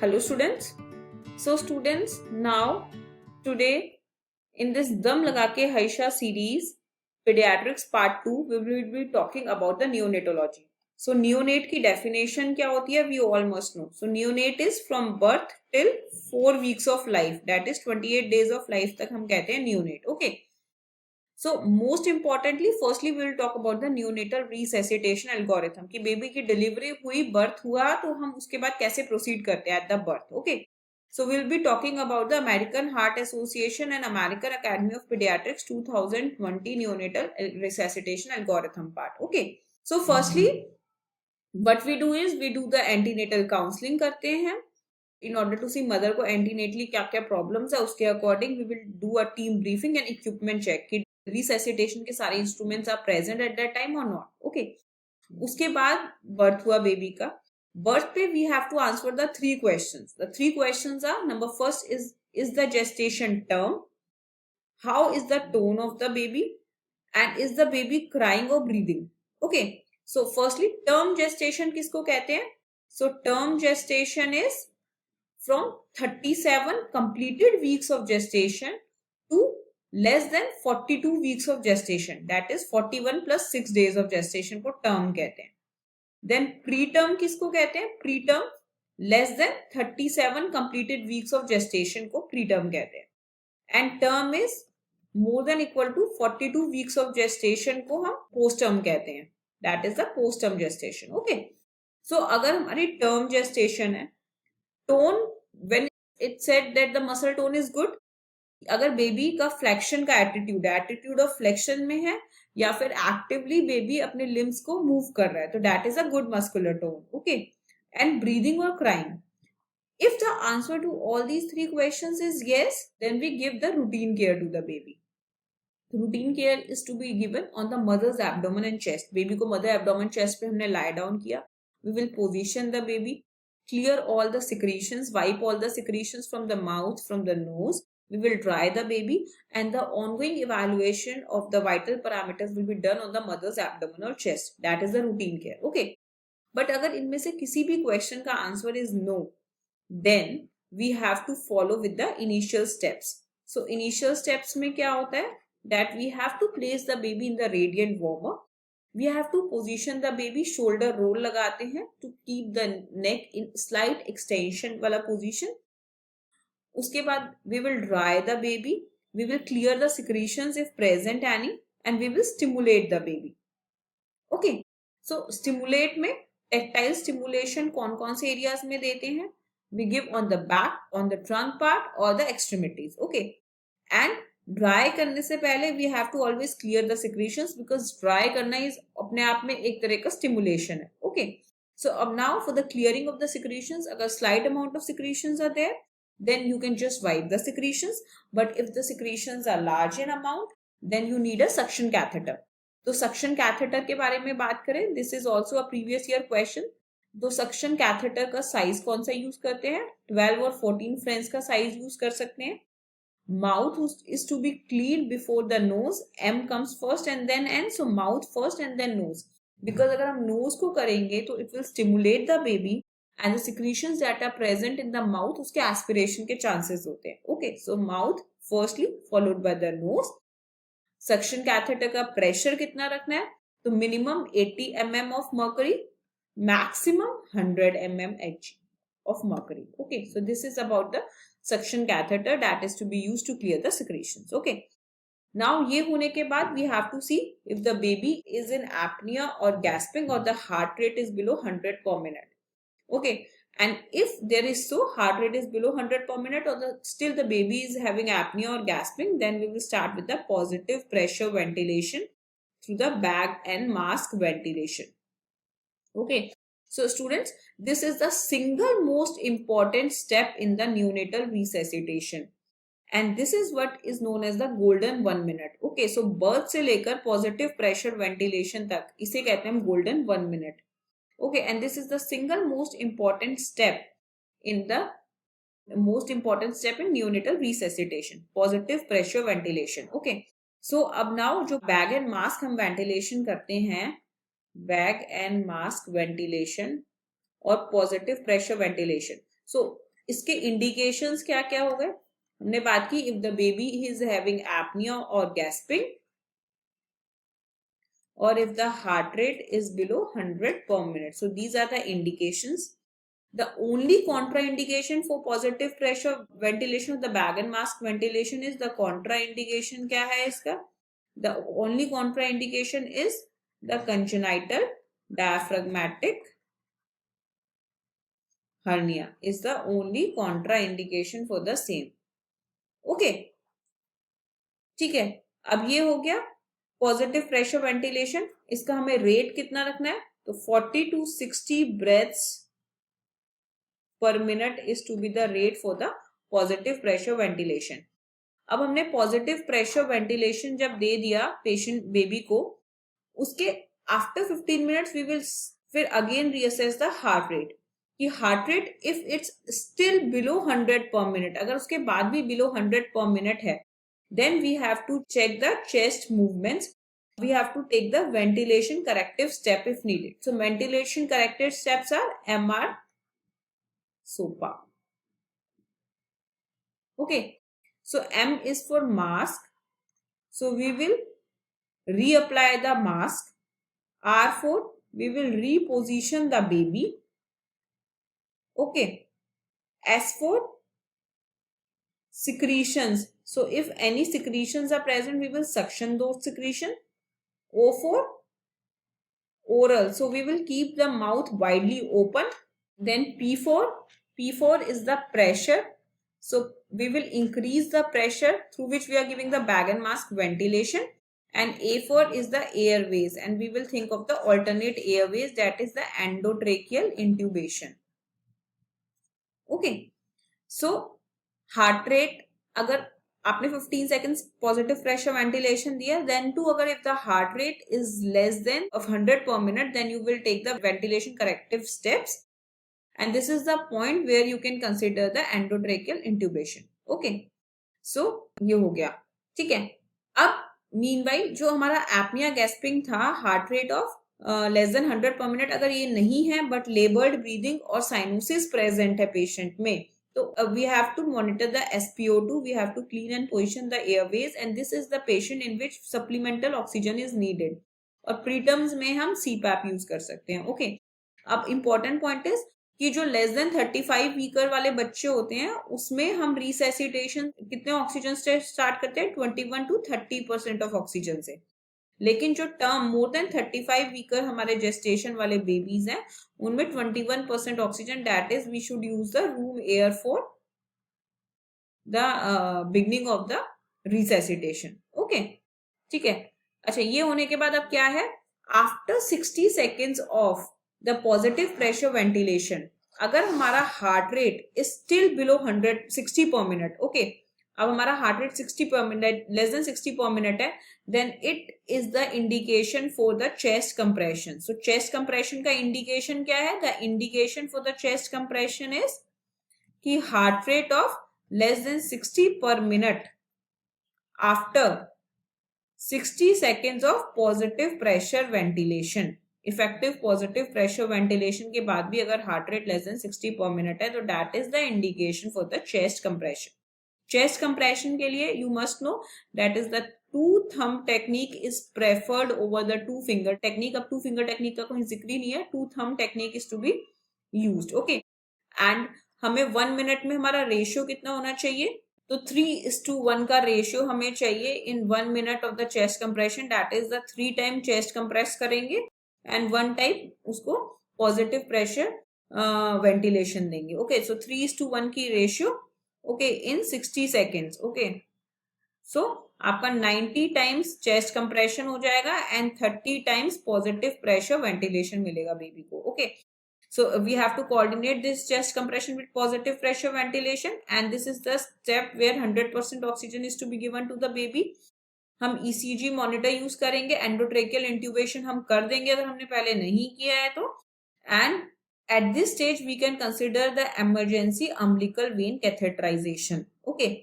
Hello students. So students, now today in this Dam Lagake Haisha series, Pediatrics Part 2, we will be talking about the neonatology. So neonate की definition क्या होती है? We all must know. So neonate is from birth till 4 weeks of life. That is 28 days of life तक हम कहते हैं neonate. Okay. So most importantly, firstly we will talk about the neonatal resuscitation algorithm कि baby की delivery हुई, birth हुआ तो हम उसके बाद कैसे प्रोसीड करते हैं at the birth. Okay. So we'll be talking about the American Heart Association and American Academy of Pediatrics 2020 neonatal resuscitation algorithm part. Okay. So firstly, what we do is we do the antenatal counseling करते हैं in order to see mother को antenatally क्या क्या problems है, उसके according we will do a team briefing and equipment check कि resuscitation के सारे instruments are present at that time or not. Okay. उसके बाद birth हुआ baby का, birth पे we have to answer the 3 questions. The 3 questions are, number first is the gestation term, how is the tone of the baby, and is the baby crying or breathing. Okay. So firstly, term gestation किसको कहते हैं? So term gestation is from 37 completed weeks of gestation to less than 42 weeks of gestation. That is 41 plus 6 days of gestation को term कहते हैं. Then preterm किसको कहते हैं? Preterm less than 37 completed weeks of gestation को preterm कहते हैं. And term is more than equal to 42 weeks of gestation को हम postterm कहते हैं. That is the postterm gestation. Okay. So अगर हमारी term gestation है, tone when it said that the muscle tone is good, अगर बेबी का flexion का एटीट्यूड है, एटीट्यूड ऑफ फ्लेक्शन में है, या फिर एक्टिवली बेबी अपने लिम्स को मूव कर रहा है, तो that is a good muscular tone. Okay. And breathing और crying, if the answer to all these 3 questions is yes, then we give the routine care to the baby. Routine care is to be given on the mother's abdomen and chest. Baby को mother abdomen chest पे हमने lie down किया. We will position the baby, clear all the secretions, wipe all the secretions from the mouth, from the nose. We will dry the baby, and the ongoing evaluation of the vital parameters will be done on the mother's abdomen or chest. That is the routine care. Okay. But अगर इनमें से किसी भी question का answer is no, then we have to follow with the initial steps. So initial steps में क्या होता है? That we have to place the baby in the radiant warmer. We have to position the baby, shoulder roll लगाते हैं to keep the neck in slight extension वाला position. उसके बाद we will dry the baby, we will clear the secretions if present any, and we will stimulate the baby. Okay. So stimulate में tactile stimulation कौन कौन से areas में देते हैं? We give on the back, on the trunk part or the extremities. Okay. And dry करने से पहले we have to always clear the secretions, because dry करना is अपने आप में एक तरह का stimulation है. Okay. So अब now for the clearing of the secretions, अगर slight amount of secretions are there, then you can just wipe the secretions. But if the secretions are large in amount, then you need a suction catheter. तो suction catheter के बारे में बात करें, this is also a previous year question. तो suction catheter का size कौन सा use करते हैं? 12 और 14 French का size use कर सकते हैं. Mouth is to be cleaned before the nose. M comes first and then N. So mouth first and then nose. Because अगर हम nose को करेंगे तो it will stimulate the baby, and the secretions that are present in the mouth, उसके aspiration के chances होते हैं. Okay. So mouth firstly followed by the nose. Suction catheter का pressure कितना रखना है? तो minimum 80 mm of mercury, maximum 100 mm Hg of mercury. Okay. So this is about the suction catheter that is to be used to clear the secretions. Okay. Now ये होने के बाद we have to see if the baby is in apnea or gasping, or the heart rate is below 100 per minute. Okay. And if there is heart rate is below 100 per minute, or still the baby is having apnea or gasping, then we will start with the positive pressure ventilation through the bag and mask ventilation. Okay. So students, this is the single most important step in the neonatal resuscitation. And this is what is known as the golden 1 minute. Okay. So birth से लेकर positive pressure ventilation तक, इसे कहते हैं golden 1 minute. Okay. And this is the single most important step in neonatal resuscitation. Positive pressure ventilation. Okay. So अब now जो bag and mask हम ventilation करते हैं, बैग एंड मास्क वेंटिलेशन और पॉजिटिव प्रेशर वेंटिलेशन. सो इसके indications क्या क्या हो गए? हमने बात की if the baby is having apnoea और gasping, or if the heart rate is below 100 per minute. So these are the indications. The only contraindication for positive pressure ventilation of the bag and mask ventilation is the contraindication क्या है इसका? The only contraindication is the congenital diaphragmatic hernia is the only contraindication for the same. Okay, ठीक है. अब ये हो गया positive pressure ventilation. इसका हमें रेट कितना रखना है? तो 40 to 60 breaths per minute is to be the rate for the positive pressure ventilation. अब हमने पॉजिटिव प्रेशर वेंटिलेशन जब दे दिया पेशेंट बेबी को, उसके आफ्टर 15 मिनट्स वी विल फिर again reassess the heart rate कि heart rate if it's still below 100 per minute, अगर उसके बाद भी बिलो 100 पर मिनट है, then we have to check the chest movements. We have to take the ventilation corrective step if needed. So ventilation corrective steps are MR, SOPA. Okay. So M is for mask. So we will reapply the mask. R for we will reposition the baby. Okay. S for secretions. So if any secretions are present, we will suction those secretions. O for oral. So we will keep the mouth widely open. Then P4 is the pressure. So we will increase the pressure through which we are giving the bag and mask ventilation. And A4 is the airways, and we will think of the alternate airways, that is the endotracheal intubation. Okay. So heart rate, अगर आपने 15 seconds positive pressure ventilation दिया, then to अगर if the heart rate is less than of 100 per minute, then you will take the ventilation corrective steps, and this is the point where you can consider the endotracheal intubation. Okay, so ये हो गया. ठीक है. अब meanwhile जो हमारा apnea gasping था, heart rate of less than 100 per minute, अगर ये नहीं है but labored breathing और cyanosis present है patient में, so we have to monitor the SpO2, we have to clean and position the airways, and this is the patient in which supplemental oxygen is needed. और preterms में हम CPAP use कर सकते हैं. Okay. अब important point is कि जो less than 35 weaker वाले बच्चे होते हैं उसमें हम रिसेसिटेशन कितने ऑक्सीजन से स्टार्ट करते हैं? 21 to 30% ऑफ ऑक्सीजन से. लेकिन जो टर्म मोर देन 35 वीकर हमारे जेस्टेशन वाले बेबीज हैं उनमें 21% oxygen, that is we should use the room air for the beginning of the resuscitation. Okay, ठीक है. अच्छा, ये होने के बाद अब क्या है? After 60 seconds of the positive pressure ventilation, अगर हमारा heart rate is still below 160 पर मिनट, ओके, अब हमारा हार्ट रेट 60 पर मिनट, लेस देन 60 पर मिनट है, then it is the indication for the chest compression. So chest compression का indication क्या है? The indication for the chest compression is कि heart rate of less than 60 per minute after 60 seconds of positive pressure ventilation. Effective positive pressure ventilation के बाद भी अगर heart rate less than 60 per minute है तो that is the indication for the chest compression. Chest compression के लिए you must know that is the two thumb technique is preferred over the two finger technique. अब two finger technique का कोई जिक्र ही नहीं है. two thumb technique is to be used. Okay, and हमें 1 minute में हमारा रेशियो कितना होना चाहिए? तो 3:1 का रेशियो हमें चाहिए in 1 minute of the chest compression. That is the 3 time chest compress करेंगे and 1 time उसको positive pressure ventilation देंगे. Okay, so 3:1 की ratio, okay, in 60 seconds. Okay, so आपका 90 टाइम्स चेस्ट कंप्रेशन हो जाएगा and 30 times positive pressure ventilation मिलेगा baby को. Okay, so we have to coordinate this chest compression with positive pressure ventilation, and this is the step where 100% oxygen is to be given to the baby. हम ECG monitor use करेंगे, endotracheal intubation हम कर देंगे अगर हमने पहले नहीं किया है तो, and at this stage we can consider the emergency umbilical vein catheterization. Okay,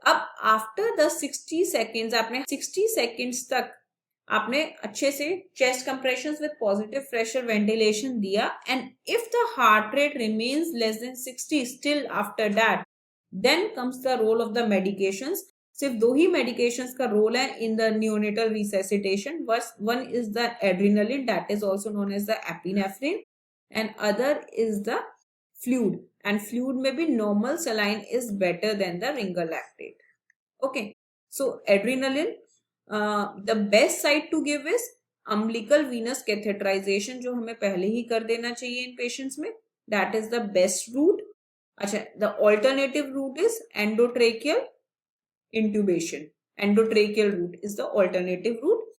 अब आफ्टर द 60 सेकेंड्स आपने 60 सेकेंड्स तक आपने अच्छे से chest compressions with positive pressure ventilation दिया, and if the heart rate remains less than 60 still after that, then comes the role of the medications. सिर्फ दो ही मेडिकेशंस का रोल है in the neonatal resuscitation. One is the adrenaline, that is also known as the epinephrine, and other is the fluid. And fluid में भी normal saline is better than the ringer lactate. Okay, so adrenaline, the best site to give is umbilical venous catheterization, जो हमें पहले ही कर देना चाहिए इन पेशेंट्स में. That is the best route. अच्छा, the alternative route is endotracheal intubation. Endotracheal route is the alternative route.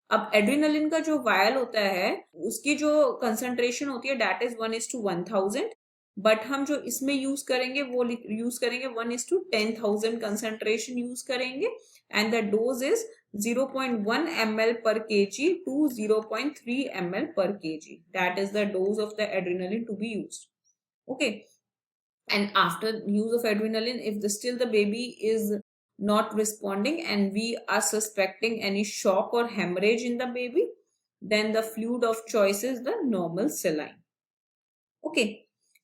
अब एड्रिनलिन का जो वायल होता है उसकी जो कंसंट्रेशन होती है दैट इज 1:1000, बट हम जो इसमें यूज करेंगे वो यूज करेंगे 1:10,000 कंसंट्रेशन यूज करेंगे, and the dose is 0.1 ml per kg to 0.3 ml per kg. That is the dose of the adrenaline to be used. Okay, and after use of adrenaline, if still the baby is not responding and we are suspecting any shock or hemorrhage in the baby, then the fluid of choice is the normal saline. Okay,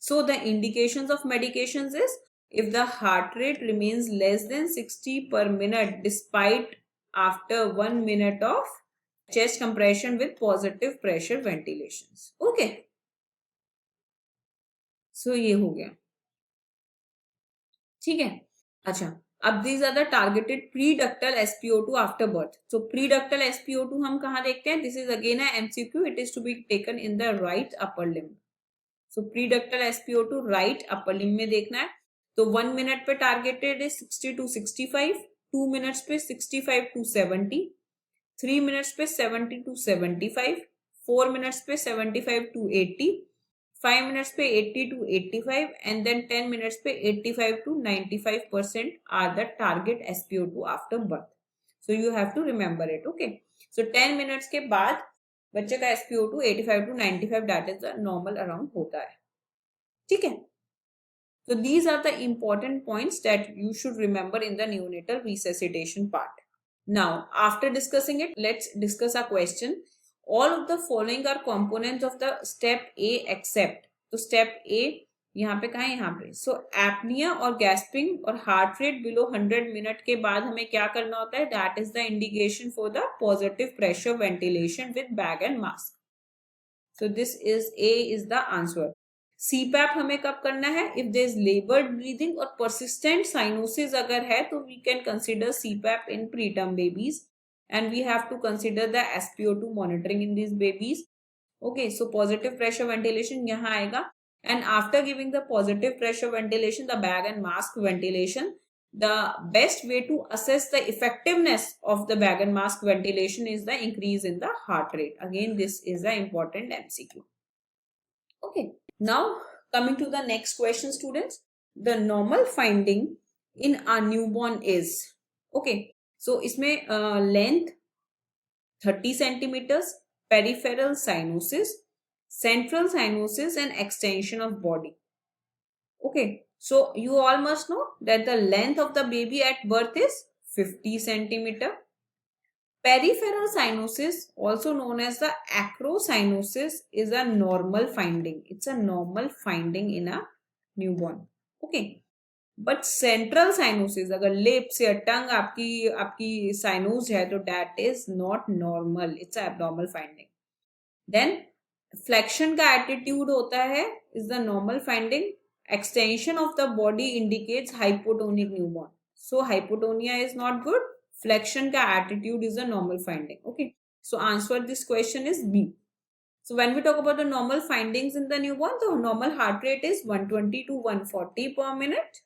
so the indications of medications is if the heart rate remains less than 60 per minute despite after 1 minute of chest compression with positive pressure ventilations. Okay, so ये हो गया. ठीक है. अच्छा, अब these are the targeted preductal SpO2 after birth. So preductal SpO2 हम कहाँ देखते हैं? This is again a MCQ. It is to be taken in the right upper limb. So preductal SpO2 right upper limb में देखना है. तो 1 minute पे targeted is 60 to 65, 2 minutes पे 65 to 70, 3 minutes पे 70 to 75, 4 minutes पे 75 to 80, 5 minutes पे 80 to 85, and then 10 minutes पे 85 to 95% are the target SpO2 after birth. So you have to remember it. Okay, so 10 minutes के बाद बच्चे का SpO2 85 to 95, that is the normal around होता है. ठीक है. So these are the important points that you should remember in the neonatal resuscitation part. Now, after discussing it, let's discuss a question. All of the following are components of the step A except. तो step A यहाँ पे कहाँ है? यहाँ पे. So apnea और gasping और heart rate below 100 minute के बाद हमें क्या करना होता है? That is the indication for the positive pressure ventilation with bag and mask. So this is A is the answer. CPAP हमें कब करना है? If there is labored breathing और persistent cyanosis अगर है तो we can consider CPAP in preterm babies, and we have to consider the SpO2 monitoring in these babies. Okay, so positive pressure ventilation यहाँ आएगा, and after giving the positive pressure ventilation, the bag and mask ventilation, the best way to assess the effectiveness of the bag and mask ventilation is the increase in the heart rate. Again, this is the important MCQ. Okay. Now, coming to the next question, students, the normal finding in a newborn is, okay, so इसमें length 30 centimeters, peripheral cyanosis, central cyanosis, and extension of body. Okay, so you all must know that the length of the baby at birth is 50 centimeter. Peripheral cyanosis, also known as the acrocyanosis, is a normal finding. It's a normal finding in a newborn. Okay. But central cyanosis, अगर lips या tongue आपकी sinus है तो that is not normal. It's an abnormal finding. Then flexion का attitude होता है is the normal finding. Extension of the body indicates hypotonic newborn. So hypotonia is not good. Flexion का attitude is a normal finding. Okay, so answer this question is B. So when we talk about the normal findings in the newborn, the normal heart rate is 120 to 140 per minute.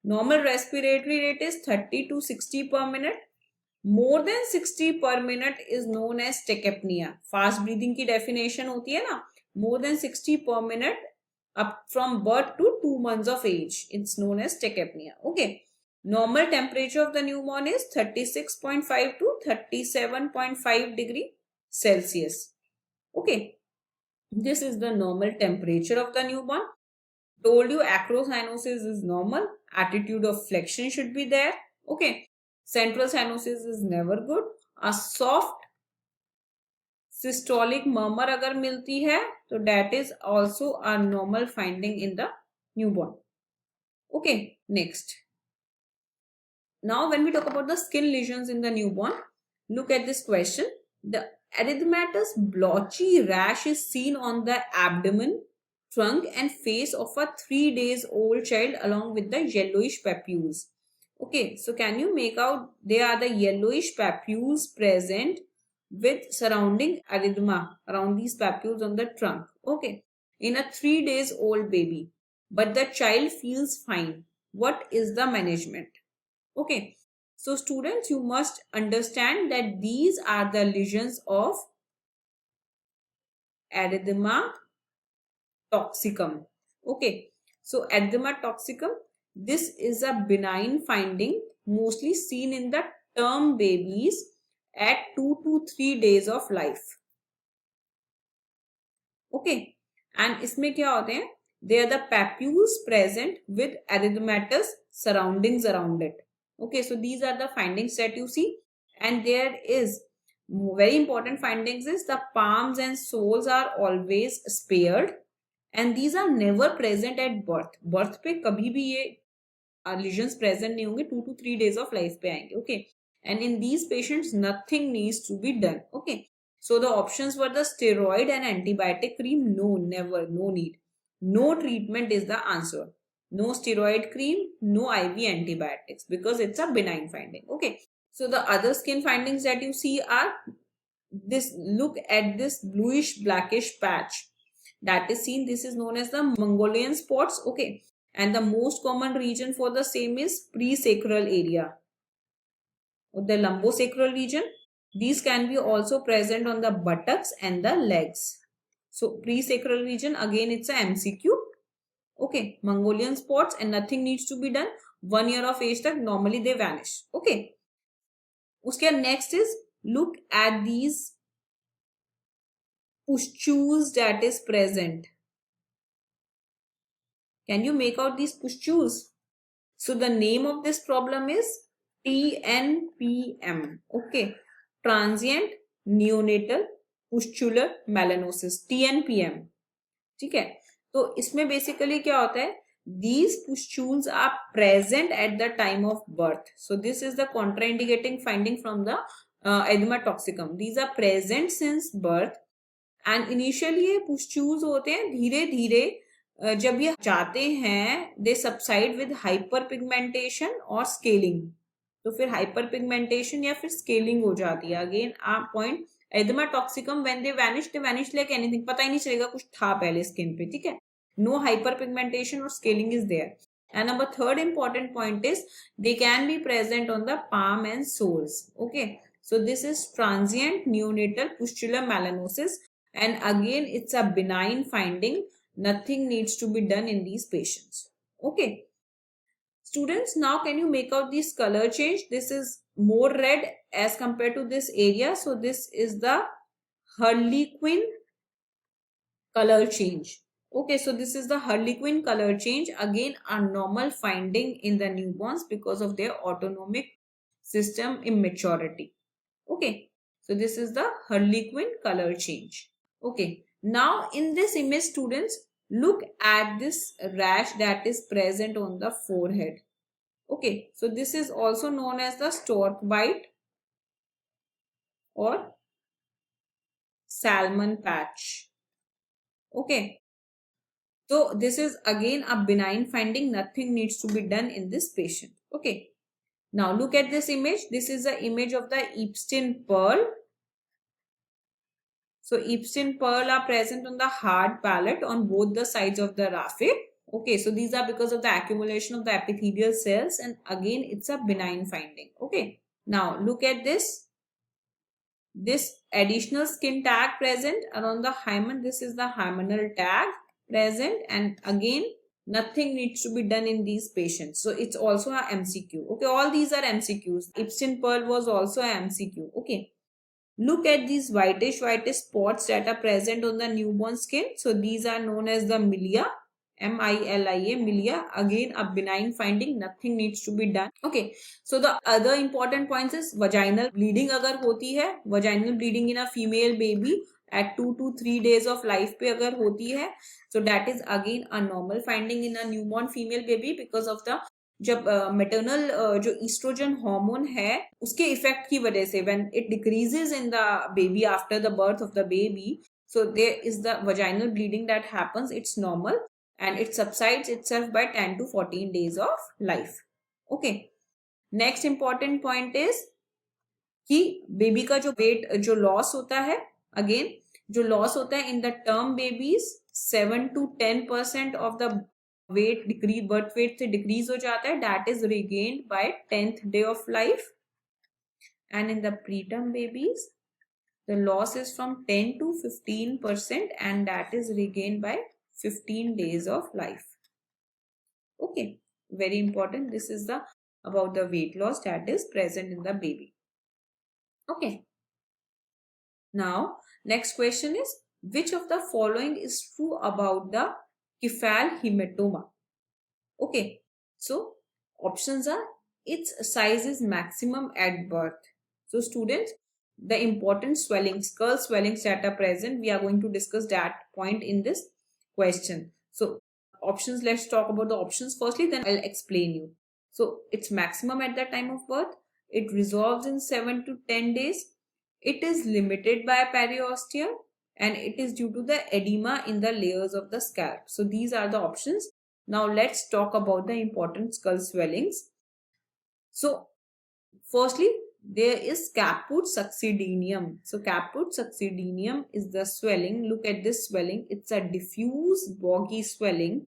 Normal respiratory rate is 30 to 60 per minute. More than 60 per minute is known as tachypnea. Fast breathing की definition होती है ना, more than 60 per minute up from birth to 2 months of age. It's known as tachypnea. Okay. Normal temperature of the newborn is 36.5 to 37.5 degree Celsius. Okay. This is the normal temperature of the newborn. Told you acrocyanosis is normal. Attitude of flexion should be there. Okay. Central cyanosis is never good. A soft systolic murmur अगर मिलती है तो that is also a normal finding in the newborn. Okay, next. Now when we talk about the skin lesions in the newborn, look at this question. The erythematous blotchy rash is seen on the abdomen, trunk and face of a 3 days old child along with the yellowish papules. Okay, so can you make out they are the yellowish papules present with surrounding erythema around these papules on the trunk. Okay, in a 3 days old baby, but the child feels fine. What is the management? Okay, so students, you must understand that these are the lesions of erythema toxicum. Okay, so erythema toxicum, this is a benign finding mostly seen in the term babies at 2 to 3 days of life. Okay, and इसमें क्या होते हैं? They are the papules present with erythematous surroundings around it. Okay, so these are the findings that you see, and there is very important findings is the palms and soles are always spared, and these are never present at birth. Birth पे कभी भी ये lesions present नहीं होंगे, 2 to 3 days of life पे आएंगे. Okay, and in these patients nothing needs to be done. Okay, so the options were the steroid and antibiotic cream. No, never, no need. No treatment is the answer. No steroid cream, no IV antibiotics because it's a benign finding. Okay, so the other skin findings that you see are this. Look at this bluish blackish patch that is seen. This is known as the Mongolian spots. Okay, and the most common region for the same is presacral area or the lumbosacral region. These can be also present on the buttocks and the legs. So presacral region, again it's a MCQ. Okay, Mongolian spots and nothing needs to be done. 1 year of age tak normally they vanish. Okay, uske next is look at these pustules that is present. Can you make out these pustules? So the name of this problem is TNPM. Okay, transient neonatal pustular melanosis, TNPM. ठीक है, तो इसमें basically क्या होता है? These pustules are present at the time of birth. So this is the contraindicating finding from the erythema toxicum. These are present since birth and initially ये pustules होते हैं, धीरे धीरे जब ये जाते हैं दे सबसाइड विद हाइपर पिगमेंटेशन और स्केलिंग. तो फिर हाइपर पिगमेंटेशन या फिर स्केलिंग हो जाती है. अगेन आप point erythema toxicum when they vanish like anything, पता ही नहीं चलेगा कुछ था पहले स्किन पे. ठीक है, नो हाइपर पिगमेंटेशन और scaling is there. And number third important point is they can be present on the palm and soles. Okay, so this is transient neonatal pustular melanosis and again it's a benign finding. Nothing needs to be done in these patients. Okay, students, now can you make out this color change? This is more red as compared to this area. So this is the Harlequin color change. Okay, so this is the Harlequin color change. Again, a normal finding in the newborns because of their autonomic system immaturity. Okay, so this is the Harlequin color change. Okay, now in this image, students, look at this rash that is present on the forehead. Okay, so this is also known as the stork bite or salmon patch. Okay, so this is again a benign finding. Nothing needs to be done in this patient. Okay, now look at this image. This is the image of the Epstein pearl. So Epstein pearl are present on the hard palate on both the sides of the raphe. Okay, so these are because of the accumulation of the epithelial cells and again it's a benign finding. Okay, now look at this. This additional skin tag present around the hymen. This is the hymenal tag present and again nothing needs to be done in these patients. So it's also a MCQ. Okay, all these are MCQs. Epstein pearl was also a MCQ. Okay, look at these whitish spots that are present on the newborn skin. So these are known as the milia. MILIA, milia. Again a benign finding. Nothing needs to be done. Okay, so the other important points is vaginal bleeding अगर होती है, vaginal bleeding in a female baby at 2 to 3 days of life पे अगर होती है, so that is again a normal finding in a newborn female baby because of the जब maternal जो estrogen hormone है उसके effect की वजह से when it decreases in the baby after the birth of the baby, so there is the vaginal bleeding that happens, it's normal and it subsides itself by 10 to 14 days of life. Okay, next important point is कि baby का जो wait जो loss होता है, again जो loss होता है in the term babies 7 to 10% of the weight decrease, birth weight से डिक्रीज हो जाता है, that is regained by 10th day of life. And in the preterm babies the loss is from 10 to 15% and that is regained by 15 days of life. Okay, very important. This is the about the weight loss that is present in the baby. Okay, now next question is which of the following is true about the Kefal hematoma? Okay, so options are its size is maximum at birth. So students, the important swellings, skull swellings that are present, we are going to discuss that point in this question. So options, let's talk about the options firstly, then I'll explain you. So it's maximum at the time of birth, it resolves in 7 to 10 days, it is limited by periosteum, and it is due to the edema in the layers of the scalp. So these are the options. Now let's talk about the important skull swellings. So firstly, there is caput succedaneum. So caput succedaneum is the swelling. Look at this swelling. It's a diffuse boggy swelling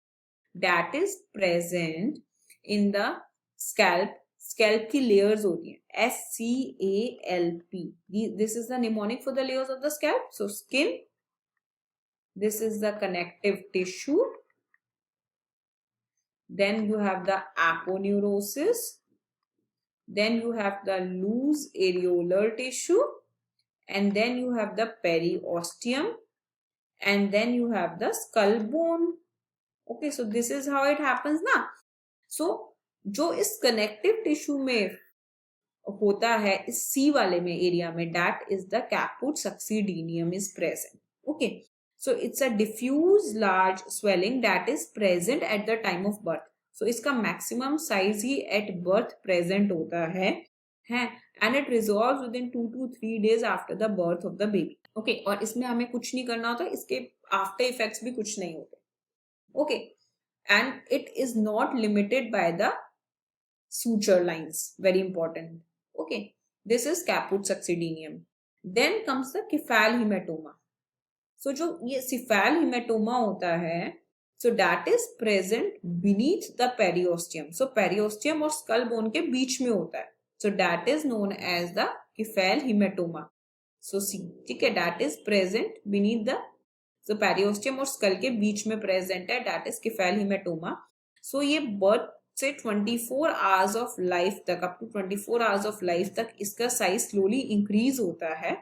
that is present in the scalp. Scalp की layers होती हैं, SCALP. This is the mnemonic for the layers of the scalp. So skin. This is the connective tissue. Then you have the aponeurosis. Then you have the loose areolar tissue, and then you have the periosteum, and then you have the skull bone. Okay, so this is how it happens ना. So जो इस connective tissue में होता है, इस C वाले में area में, that is the caput succedaneum is present. Okay, so it's a diffuse large swelling that is present at the time of birth. So इसका maximum size he at birth present होता है and it resolve with in 2 to 3 days after the birth of the baby. Okay, और इसमें हमें कुछ नहीं करना होता, इसके आफ्टर इफेक्ट्स भी कुछ नहीं होते. Okay, and it is not limited by the suture lines, very important. Okay, this is caput succedaneum. Then comes the Kefal hematoma. So जो ये Kefal hematoma होता है, so that is present beneath the periosteum. So periosteum और skull bone के बीच में होता है. So that is known as the Kefal hematoma. So see, ठीक है, that is present beneath the, so periosteum और skull के बीच में present है, that is Kefal hematoma. So ये birth से 24 hours of life तक, up to 24 hours of life तक इसका size slowly increase होता है.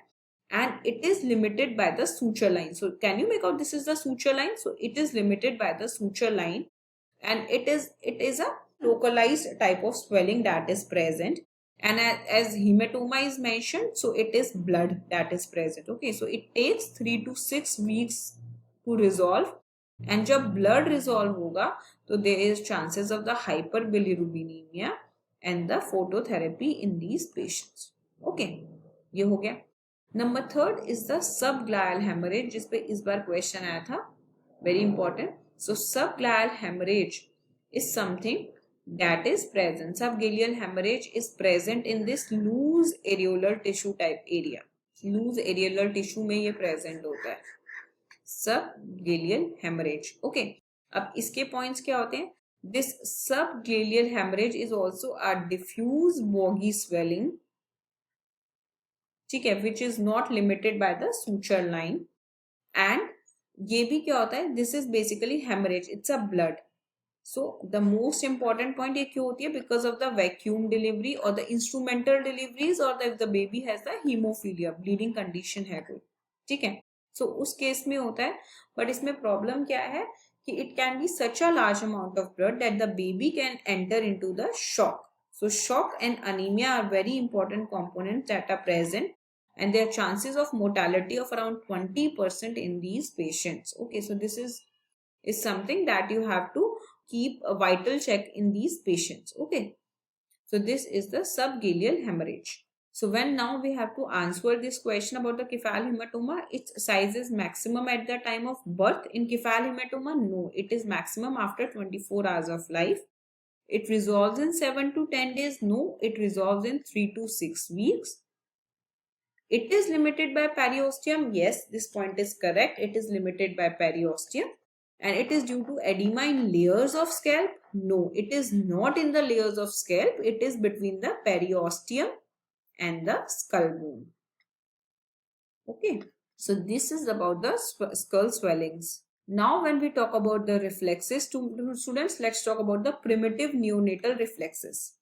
And it is limited by the suture line. So can you make out this is the suture line? So it is limited by the suture line, and it is a localized type of swelling that is present. And as hematoma is mentioned, so it is blood that is present. Okay, so it takes 3 to 6 weeks to resolve. And जब blood resolve होगा, तो there is chances of the hyperbilirubinemia and the phototherapy in these patients. Okay, ये हो गया. Number 3rd is the subgaleal haemorrhage, जिसपे इस बार question आया था, very important. So subgaleal haemorrhage is something that is present. Subgaleal haemorrhage is present in this loose areolar tissue type area. Loose areolar tissue में ये present होता है, सबगेलियल haemorrhage. Okay, अब इसके पॉइंट्स क्या होते हैं? This subgaleal haemorrhage is also a diffuse boggy swelling, ठीक है, which is not limited by the suture line. And ये भी क्या होता है? This is basically haemorrhage, it's a blood. So the most important point ये क्यों होती है? Because of the vacuum delivery और द इंस्ट्रूमेंटल डिलीवरीज, और the baby has the haemophilia, bleeding condition है कोई, ठीक है, सो उस केस में होता है. बट इसमें प्रॉब्लम क्या है कि it can B such a large amount of blood that the baby can enter into the shock. So shock and anemia are very important components that are present, and there are chances of mortality of around 20% in these patients. Okay, so this is something that you have to keep a vital check in these patients. Okay, so this is the subgaleal hemorrhage. So when now we have to answer this question about the cephalhematoma, its size is maximum at the time of birth. In cephalhematoma, no, it is maximum after 24 hours of life. It resolves in 7 to 10 days. No, it resolves in 3 to 6 weeks. It is limited by periosteum. Yes, this point is correct. It is limited by periosteum. And it is due to edema in layers of scalp. No, it is not in the layers of scalp. It is between the periosteum and the skull bone. Okay, so this is about the skull swellings. Now when we talk about the reflexes, to students, let's talk about the primitive neonatal reflexes.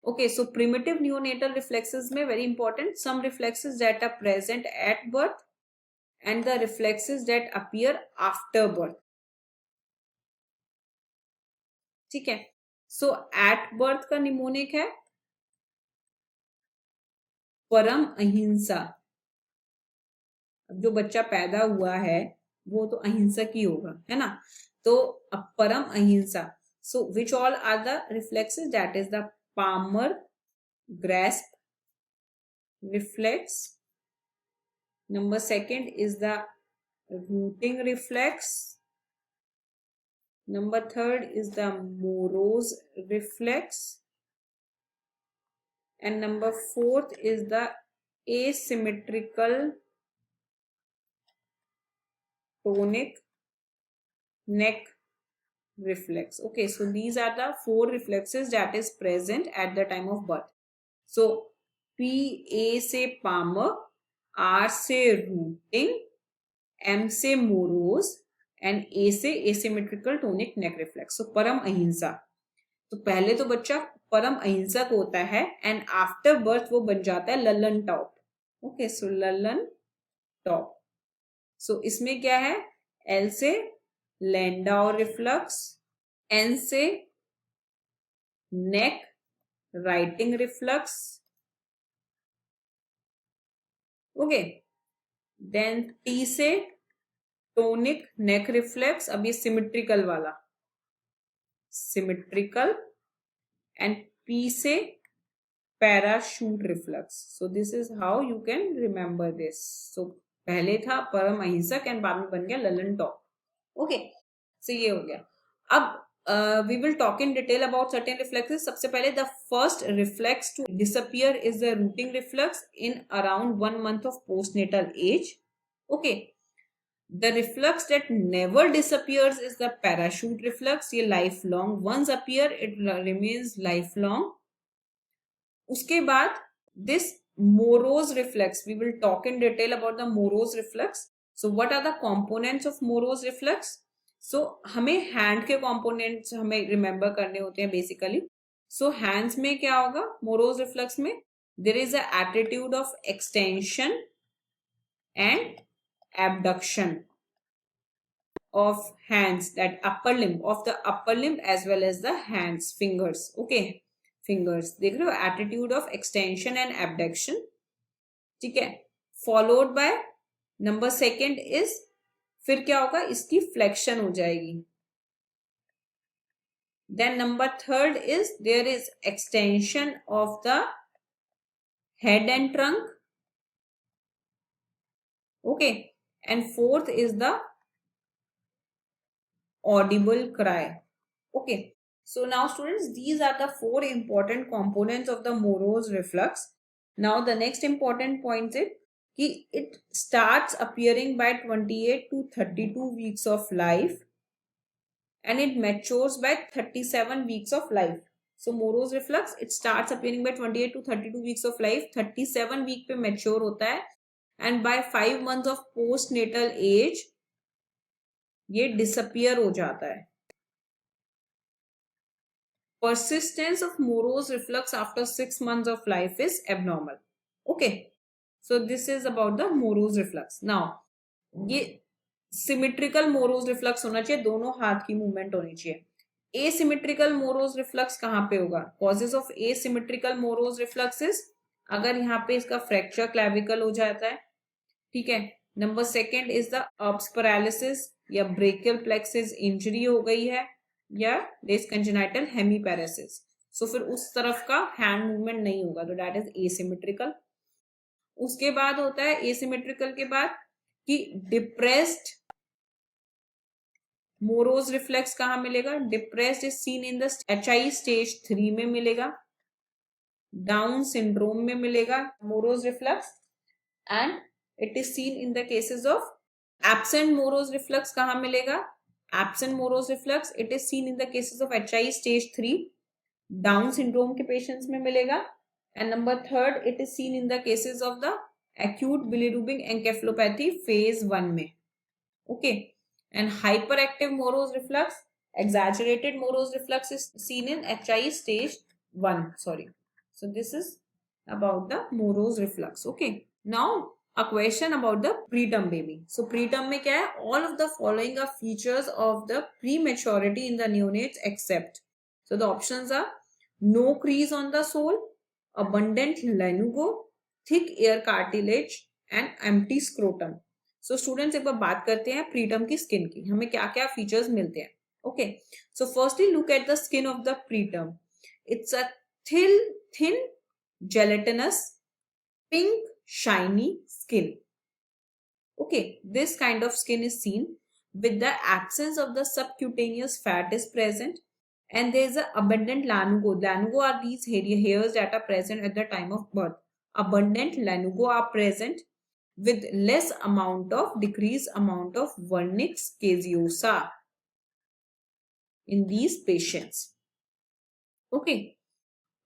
Okay, so primitive neonatal reflexes may very important. Some reflexes that are present at birth and the reflexes that appear after birth. ठीक है, सो at birth का mnemonic है परम अहिंसा. अब जो बच्चा पैदा हुआ है वो तो अहिंसक ही होगा, है ना. तो परम अहिंसा. So which all are the reflexes? That is the palmar grasp reflex. Number second is the rooting reflex. Number third is the Morose reflex. And number fourth is the asymmetrical tonic neck reflex. Okay, so these are the four reflexes that is present at the time of birth. So P, A से Palmer, R से rooting, M से Morose and A से asymmetrical tonic neck reflex. So परम अहिंसा. तो पहले तो बच्चा परम अहिंसक होता है एंड आफ्टर बर्थ वो बन जाता है Lallantop. Okay, so Lallantop. So इसमें क्या है? एल से लैंडाउ रिफ्लक्स, एन से neck righting reflex. Okay, then T से टोनिक नेक रिफ्लेक्स. अब ये सिमेट्रिकल वाला, सिमेट्रिकल. एंड पी से parachute reflex. So this is how you can remember this. So पहले था परम अहिंसक एंड बाद में बन गया ललन टॉप. ओके, सो ये हो गया. अब we will talk in detail about certain reflexes. सबसे पहले the first reflex to disappear is the rooting reflex in around 1 month of postnatal age. Okay, the reflex that never disappears is the parachute reflex. ये lifelong, once appear it remains lifelong. उसके बाद this Morose reflex, we will talk in detail about the Morose reflex. So what are the components of Morose reflex? So हमें hand के components हमें remember करने होते हैं basically. So hands में क्या होगा? Morose reflex में there is a attitude of extension and abduction of hands, that upper limb, of the upper limb as well as the hands, fingers. Okay, fingers. देख रहे हो? attitude of extension and abduction. ठीक है, followed by number second is, फिर क्या होगा? इसकी flexion हो जाएगी. Then number third is there is extension of the head and trunk. Okay, and fourth is the audible cry. Okay, so now students, these are the four important components of the Morose reflex. Now the next important point is कि it starts appearing by 28 to 32 weeks of life and it matures by 37 weeks of life. So Morose reflex, it starts appearing by 28 to 32 weeks of life, 37 week पे mature होता है and by 5 months of postnatal age ये disappear हो जाता है. Persistence of Morose reflex after 6 months of life is abnormal. Okay, so this is about the Morose reflex. Now ये symmetrical Morose reflex होना चाहिए, दोनों हाथ की मूवमेंट होनी चाहिए. Asymmetrical Morose reflex कहाँ पे होगा? Causes of asymmetrical Morose reflex is अगर यहाँ पे इसका फ्रैक्चर क्लैविकल हो जाता है, ठीक है। Number second is the Erb's paralysis या ब्रेकियल प्लेक्सिस इंजरी हो गई है, या दिस कंजेनाइटल हेमीपैरेसिस, सो फिर उस तरफ का हैंड मूवमेंट नहीं होगा, तो दैट इज एसिमेट्रिकल। उसके बाद होता है एसिमेट्रिकल के बाद कि डिप्रेस्ड मोरोज रिफ्लेक्स कहाँ मिलेगा, depressed is seen in the HI stage 3 में मिलेगा, डाउन सिंड्रोम में मिलेगा morose reflex, and it is seen in the cases of absent morose reflex कहाँ मिलेगा, absent morose reflex it is seen in the cases of HI stage 3, down syndrome के patients में मिलेगा, and number third it is seen in the cases of the acute bilirubin encephalopathy phase 1 में, okay. And hyperactive morose reflux, exaggerated morose reflux is seen in HI stage 1, sorry. So this is about the morose reflux, okay. Now a question about the preterm baby. So preterm में क्या है, all of the following are features of the prematurity in the neonates except, so the options are no crease on the sole, abundant lanugo, thick air cartilage and empty scrotum. So students एक बार बात करते हैं preterm की skin की, हमें क्या क्या features मिलते हैं, okay. So firstly look at the skin of the preterm, it's a thin gelatinous pink shiny skin, okay. This kind of skin is seen with the absence of the subcutaneous fat is present, and there is a abundant lanugo. Lanugo are these hairs that are present at the time of birth. Abundant lanugo are present with decreased amount of vernix caseosa in these patients, okay.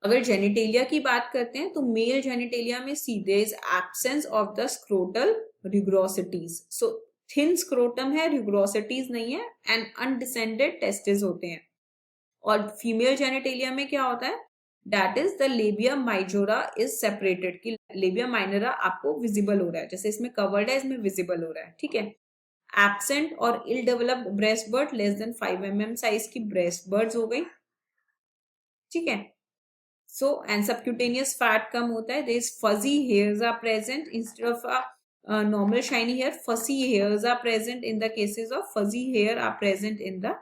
अगर genitalia की बात करते हैं तो male genitalia में सीधे is absence of the scrotal rugosities, so thin scrotum है, rugosities नहीं है, एंड अनडिसेंडेड टेस्टिस होते हैं। और फीमेल जेनिटेलिया में क्या होता है, that is the labia majora is separated, कि लेबिया माइनरा आपको विजिबल हो रहा है, जैसे इसमें कवर्ड है इसमें विजिबल हो रहा है, ठीक है। एब्सेंट और ill developed breast bud, less than 5 mm size की ब्रेस्ट बर्ड्स हो गई, ठीक है। So, and subcutaneous fat कम होता है, there is fuzzy hairs are present instead of a normal shiny hair, fuzzy hairs are present in the cases of fuzzy hair are present in the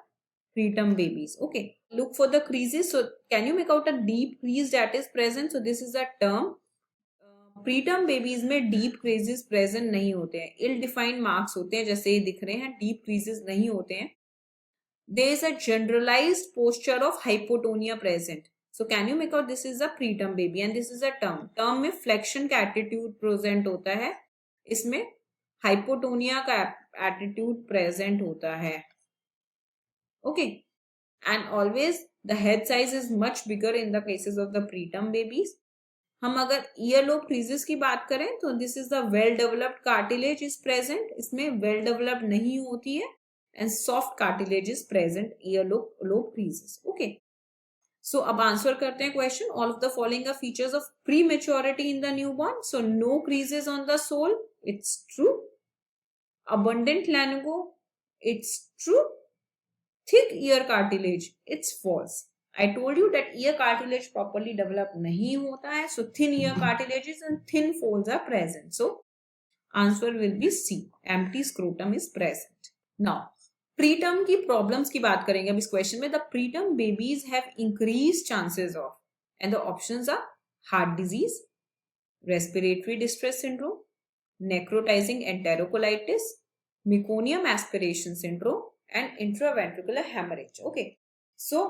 preterm babies, okay. Look for the creases, so can you make out a deep crease that is present, so this is a term, preterm babies में deep creases present नहीं होते हैं, ill defined marks होते हैं, जैसे ये दिख रहे हैं, deep creases नहीं होते हैं, there is a generalized posture of hypotonia present. So can you make out this is a preterm baby and this is a term. Term में flexion का attitude present होता है, इसमें hypotonia का attitude present होता है, okay. And always the head size is much bigger in the cases of the preterm babies. हम अगर earlobe creases की बात करें तो this is the well developed cartilage is present, इसमें well developed नहीं होती है, and soft cartilage is present earlobe creases, okay. So अब आंसर करते हैं question, all of the following are features of prematurity in the newborn, so no creases on the sole, it's true, abundant lanugo, it's true, thick ear cartilage, it's false. I told you that ear cartilage properly developed नहीं होता है, so thin ear cartilages and thin folds are present, so answer will be C, empty scrotum is present. Now preterm की problems की बात करेंगे अब इस question में, the preterm babies have increase chances of, and the options are heart disease, respiratory distress syndrome, necrotizing enterocolitis, meconium aspiration syndrome and intraventricular haemorrhage, okay. So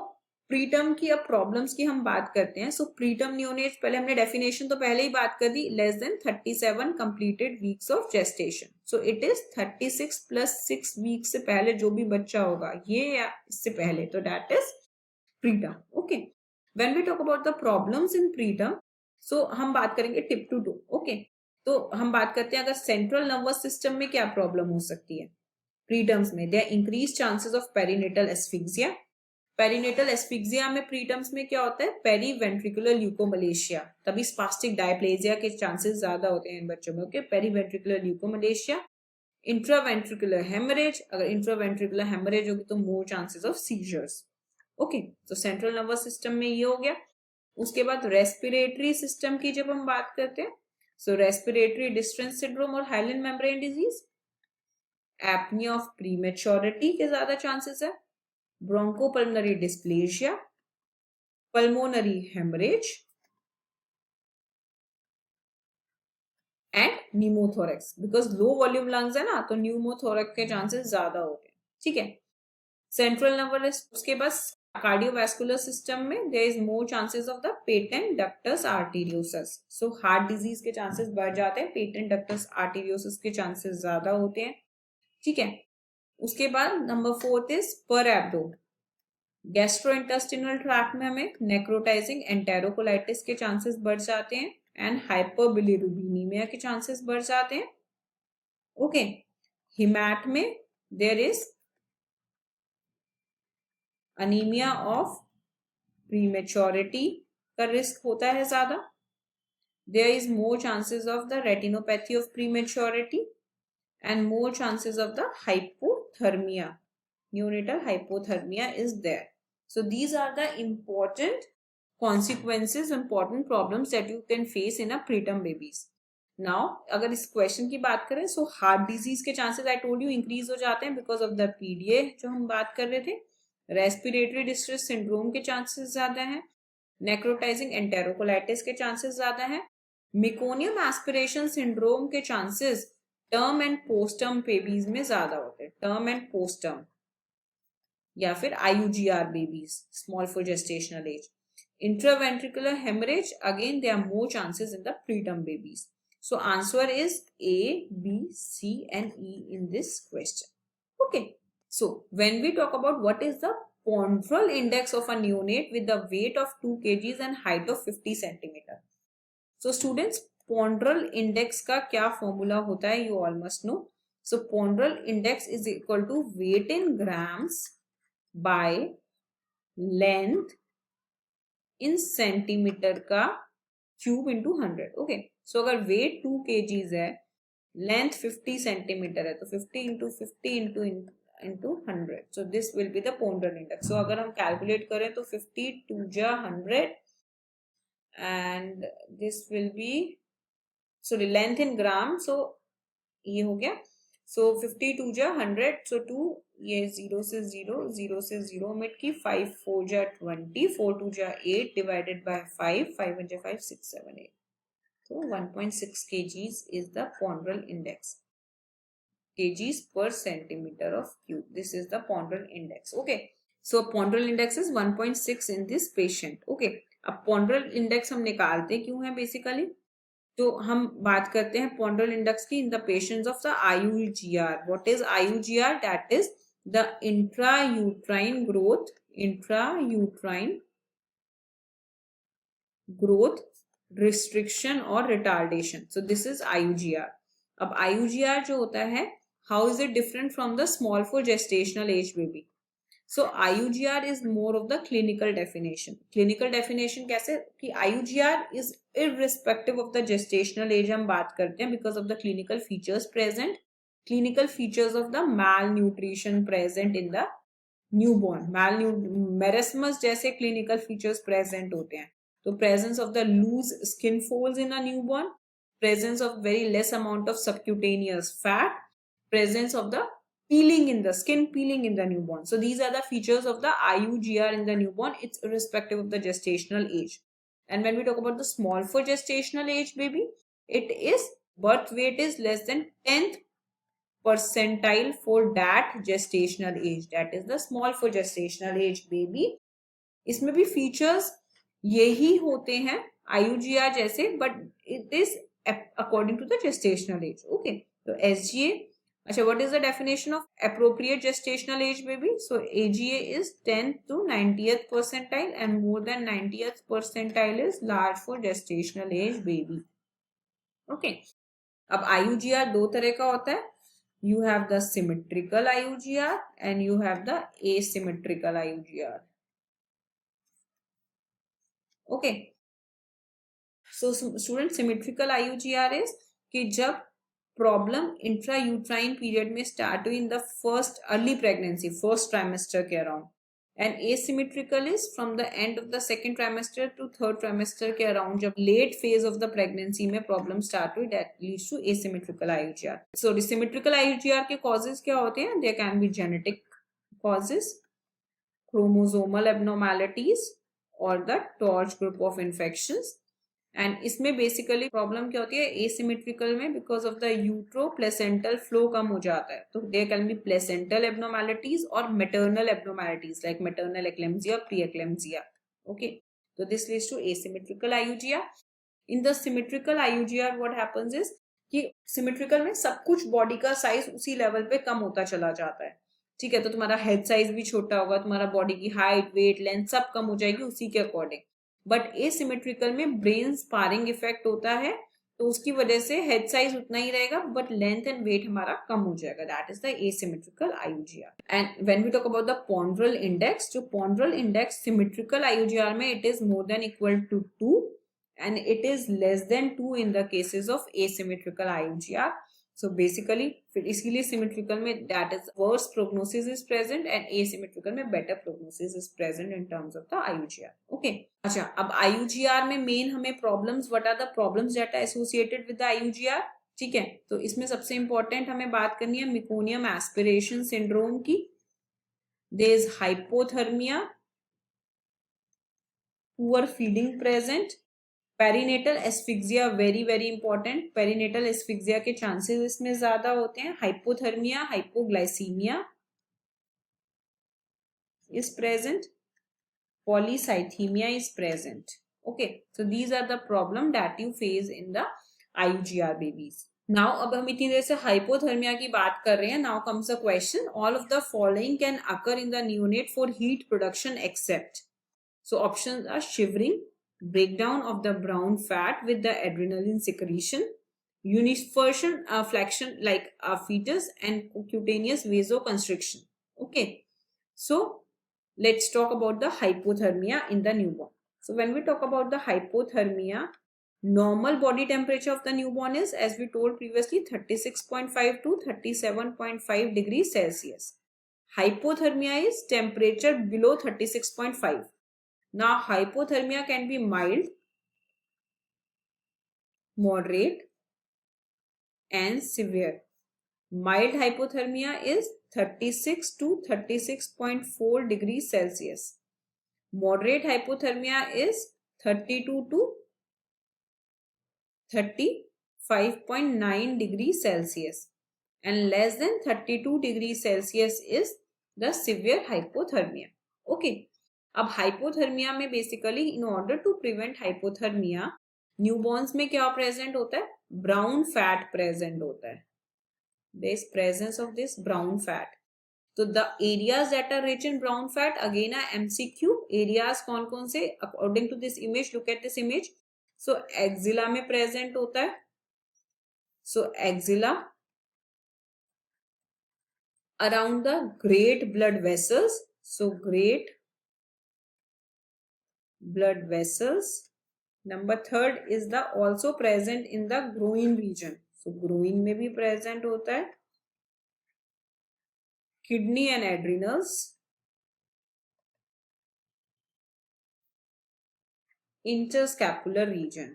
preterm की अब problems की हम बात करते हैं। सो प्रीटर्म नियोनेट, पहले हमने डेफिनेशन तो पहले ही बात कर दी, less than 37 completed weeks of gestation, so it is 36 + 6 week से पहले जो भी बच्चा होगा ये या इससे पहले, तो that is preterm, okay. When we talk about the problems in preterm, so हम बात करेंगे टिप टू टू, ओके। तो हम बात करते हैं अगर सेंट्रल नर्वस सिस्टम में क्या प्रॉब्लम हो सकती है प्रीटर्म्स में, there increase chances of perinatal asphyxia. Perinatal asphyxia में प्रीटर्म्स में क्या होता है, पेरीवेंट्रिकुलर ल्यूकोमलेशिया, तभी स्पास्टिक डायप्लेजिया के चांसेस ज्यादा होते हैं इन बच्चों में, okay. Periventricular leukomalacia, intraventricular haemorrhage, अगर इंट्रावेंट्रिकुलर हेमरेज होगी तो more chances of seizures, okay. तो सेंट्रल नर्वस सिस्टम में ये हो गया। उसके बाद रेस्पिरेटरी सिस्टम की जब हम बात करते हैं, सो रेस्पिरेटरी डिस्ट्रेस सिंड्रोम और hyaline membrane disease, apnoea of prematurity के ज्यादा चांसेस है, bronchopulmonary dysplasia, pulmonary haemorrhage and pneumothorax, because low volume lungs है ना, तो न्यूमोथोरेक्स के चांसेस ज्यादा होते हैं, ठीक है। सेंट्रल नर्वस, उसके बाद कार्डियोवैस्कुलर सिस्टम में there is more chances of the patent ductus arteriosus, so heart disease के चांसेस बढ़ जाते हैं, पेटेंट डक्टस आर्टेरियोसिस के चांसेस ज्यादा होते हैं, ठीक है। उसके बाद नंबर 4 इज पर एब्डो, गैस्ट्रोइंटेस्टिनल ट्रैक्ट में हमें नेक्रोटाइजिंग एंटेरोकोलाइटिस के चांसेस बढ़ जाते हैं एंड हाइपरबिलिरुबिनीमिया के चांसेस बढ़ जाते हैं, ओके। हिमैट में there is anaemia of prematurity का रिस्क होता है ज्यादा, there is more chances of the retinopathy of prematurity and more chances of the hypothermia, neonatal hypothermia is there. So these are the important consequences, important problems that you can face in a preterm babies. Now अगर इस question की बात करें, so heart disease के chances I told you increase हो जाते हैं because of the PDA जो हम बात कर रहे थे, respiratory distress syndrome के chances ज्यादा हैं, necrotizing enterocolitis के chances ज्यादा हैं, meconium aspiration syndrome के chances term and post term babies में ज्यादा होते हैं, टर्म एंड पोस्ट टर्म या फिर IUGR babies, small for gestational age. Intraventricular haemorrhage, again there are more chances in the preterm babies. So answer is A, B, C and E in this question. Okay, so when we talk about what is the Pondral index of a neonate with the weight of 2 kgs and height of 50 centimeter, so students Pondral index का क्या formula होता है, you all must know. So Pondral index is equal to weight in grams by length in centimeter का cube into 100. Okay, so अगर weight 2 kgs है, length 50 centimeter है, तो 50 into 50 into 100. So this will be the Pondral index. So अगर हम calculate करें तो 50 2 जा 100 and this will be sorry length in gram, so ये हो गया, so 52 जा 100, so 2 ये 0 से 0 0 से 0 मिट की, 5 4 जा 20, 4 2 जा 8 divided by 5, 5 1 जा 5 6 7 8, so 1.6 kgs is the Pondral index, kgs per centimeter of cube. This is the Pondral index. Okay, so Pondral index is 1.6 in this patient. Okay, अब Pondral index हम निकालते क्यों हैं बेसिकली, तो हम बात करते हैं Pondral index की in the patients of the IUGR. What is IUGR? That is the intrauterine growth restriction और retardation. So this is IUGR. अब IUGR जो होता है, how is it different from the small for gestational age baby? So IUGR is more of the clinical definition. Clinical definition कैसे कि IUGR is irrespective of the gestational age हम बात करते हैं because of the clinical features present, clinical features of the malnutrition present in the newborn, marasmus जैसे clinical features present होते हैं, तो presence of the loose skin folds in a newborn, presence of very less amount of subcutaneous fat, presence of the peeling in the skin, peeling in the newborn. So these are the features of the IUGR in the newborn. It's irrespective of the gestational age. And when we talk about the small for gestational age baby, it is birth weight is less than 10th percentile for that gestational age. That is the small for gestational age baby. इसमें भी features यही होते हैं IUGR जैसे, but it is according to the gestational age. Okay, so SGA. अच्छा, what is the definition of appropriate gestational age baby? So AGA is 10th to 90th percentile and more than 90th percentile is large for gestational age baby. Okay, अब IUGR दो तरह का होता है, you have the symmetrical IUGR and you have the asymmetrical IUGR. Okay, so student symmetrical IUGR is कि जब problem intrauterine period में start हुई in the first early pregnancy, first trimester के around, and asymmetrical is from the end of the second trimester to third trimester के around जब late phase of the pregnancy में problem start हुई that leads to asymmetrical IUGR. So asymmetrical IUGR के causes क्या होते हैं? There can be genetic causes, chromosomal abnormalities or the TORCH group of infections. And इसमें basically problem क्या होती है एसिमेट्रिकल में because of the utero placental flow कम हो जाता है. तो there can be placental abnormalities और maternal abnormalities like maternal eclampsia, pre eclampsia. Okay, तो this leads to asymmetrical IUGR. In the symmetrical IUGR what happens is कि symmetrical में सब कुछ बॉडी का साइज उसी लेवल पे कम होता चला जाता है. ठीक है, तो तुम्हारा हेड साइज भी छोटा होगा, तुम्हारा बॉडी की हाइट, वेट, लेंथ सब कम हो जाएगी उसी के अकॉर्डिंग. बट एसिमेट्रिकल में ब्रेन स्पारिंग इफेक्ट होता है तो उसकी वजह से हेड साइज उतना ही रहेगा बट लेंथ एंड वेट हमारा कम हो जाएगा. That is the asymmetrical IUGR. And when we talk about the ponderal index, जो पॉन्ड्रल इंडेक्स सिमेट्रिकल आईयूजीआर में it is more than equal to 2 and it is less than 2 in the cases of asymmetrical IUGR. So basically इसीलिए symmetrical में that is worse prognosis is present and asymmetrical में better prognosis is present in terms of the IUGR. Okay. अच्छा, अब IUGR में main हमें problems, what are the problems that are associated with the IUGR? ठीक है, तो इसमें सबसे important हमें बात करनी है meconium aspiration syndrome की. There is hypothermia, poor feeding present, perinatal asphyxia very very important. Perinatal asphyxia के चांसेस इसमें ज्यादा होते हैं. Hypothermia, hypoglycaemia is present, polycythemia is present. Okay, so these are the problem that you face in the IUGR babies. Now अब हम इतनी देर से hypothermia की बात कर रहे हैं. Now comes the question, all of the following can occur in the neonate for heat production except. So options are shivering, breakdown of the brown fat with the adrenaline secretion, universion flexion like a fetus, and cutaneous vasoconstriction. Okay, so let's talk about the hypothermia in the newborn. So when we talk about the hypothermia, normal body temperature of the newborn is, as we told previously, 36.5 to 37.5 degrees Celsius. Hypothermia is temperature below 36.5. Now, hypothermia can be mild, moderate, and severe. Mild hypothermia is 36 to 36.4 degrees Celsius. Moderate hypothermia is 32 to 35.9 degrees Celsius. And less than 32 degrees Celsius is the severe hypothermia. Okay. अब hypothermia में basically in order to prevent hypothermia newborns में क्या present होता है? Brown fat present होता है. There is presence of this brown fat. तो the areas that are rich in brown fat, again MCQ. Areas कौन कौन से according to this image? Look at this image. So axilla में present होता है. So axilla around the great blood vessels. So great blood vessels. Number third is the also present in the groin region. So groin में भी present होता है. Kidney and adrenals. Interscapular region.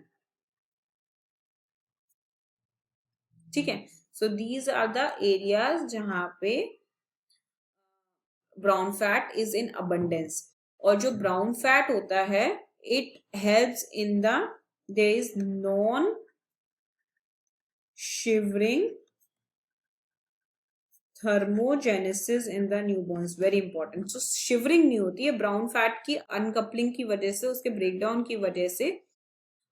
ठीक है, so these are the areas जहां पे brown fat is in abundance. और जो ब्राउन फैट होता है it helps in the there is non shivering thermogenesis in the newborns. Very important. So shivering नहीं होती है ब्राउन फैट की अनकपलिंग की वजह से, उसके ब्रेकडाउन की वजह से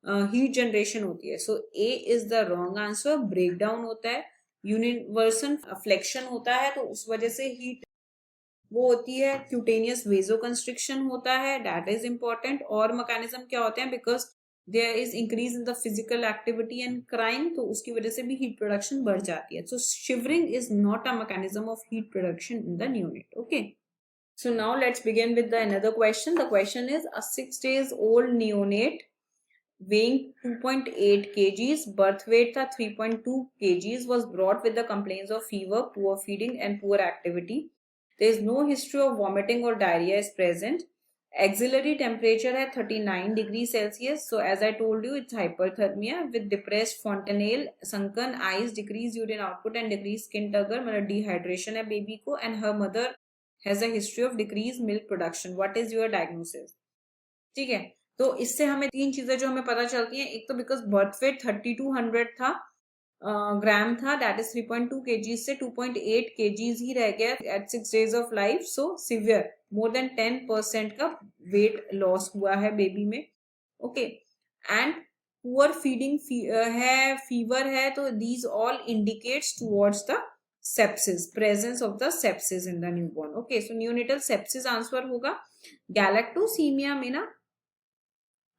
हीट जनरेशन होती है. So A is the wrong answer. Breakdown होता है, यूनिवर्सल फ्लेक्शन होता है तो उस वजह से हीट वो होती है. क्यूटेनियस वेजोकंस्ट्रिक्शन होता है, दैट इज इंपॉर्टेंट. और मैकेनिज्म क्या होते हैं? Because there is increase in the physical activity and crime, तो उसकी वजह से भी हीट प्रोडक्शन बढ़ जाती है. So shivering is not a mechanism of heat production in the neonate. Okay, so now let's begin with the another question. The question is a 6 days old neonate weighing 2.8 kgs, birth weight था 3.2 kgs, was brought with the complaints of fever, poor feeding and poor activity. there is no history of vomiting or diarrhea is present. Axillary temperature है 39 degree Celsius. So as I told you, it's hyperthermia with depressed fontanelle, sunken eyes, decreased urine output and decreased skin turgor. मतलब dehydration है baby को, and her mother has a history of decreased milk production. What is your diagnosis? ठीक है, तो इससे हमें तीन चीजें जो हमें पता चलती हैं. एक तो बिकॉज बर्थ वेट 3200 था ग्राम था, दैट इज 3.2 kgs से 2.8 kgs ही रह गया at 6 days of life. So severe, more than 10% का वेट लॉस हुआ है बेबी में. ओके, एंड पुअर फीडिंग है, फीवर है, तो these all indicates towards the sepsis, presence of the sepsis in the newborn. Okay, so neonatal sepsis answer होगा. Galactosaemia में ना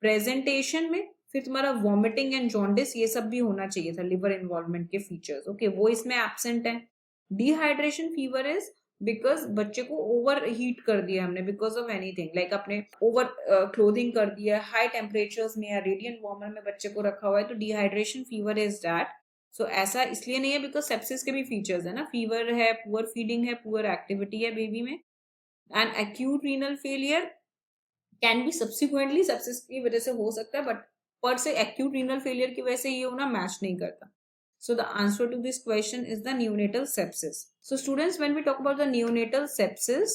प्रेजेंटेशन में फिर तुम्हारा वॉमिटिंग एंड जॉन्डिस ये सब भी होना चाहिए था, लिवर इन्वॉल्वमेंट के फीचर्स. ओके, वो इसमें एब्सेंट है. डिहाइड्रेशन फीवर इज बिकॉज बच्चे को ओवर हीट कर दिया हमने बिकॉज ऑफ एनीथिंग, लाइक अपने ओवर क्लोथिंग कर दिया, हाई टेम्परेचर्स में या रेडियंट वार्मर में बच्चे को रखा हुआ है, तो डिहाइड्रेशन फीवर इज दैट. सो ऐसा इसलिए नहीं है बिकॉज सेप्सिस के भी फीचर्स है ना, फीवर है, पुअर फीडिंग है, पुअर एक्टिविटी है बेबी में. And acute renal failure can be subsequently sepsis की वजह से हो सकता है, बट पर से एक्यूट रीनल फेलियर की वजह से ये होना मैच नहीं करता. So the answer to this question is the neonatal sepsis. So students, when we talk about the neonatal sepsis,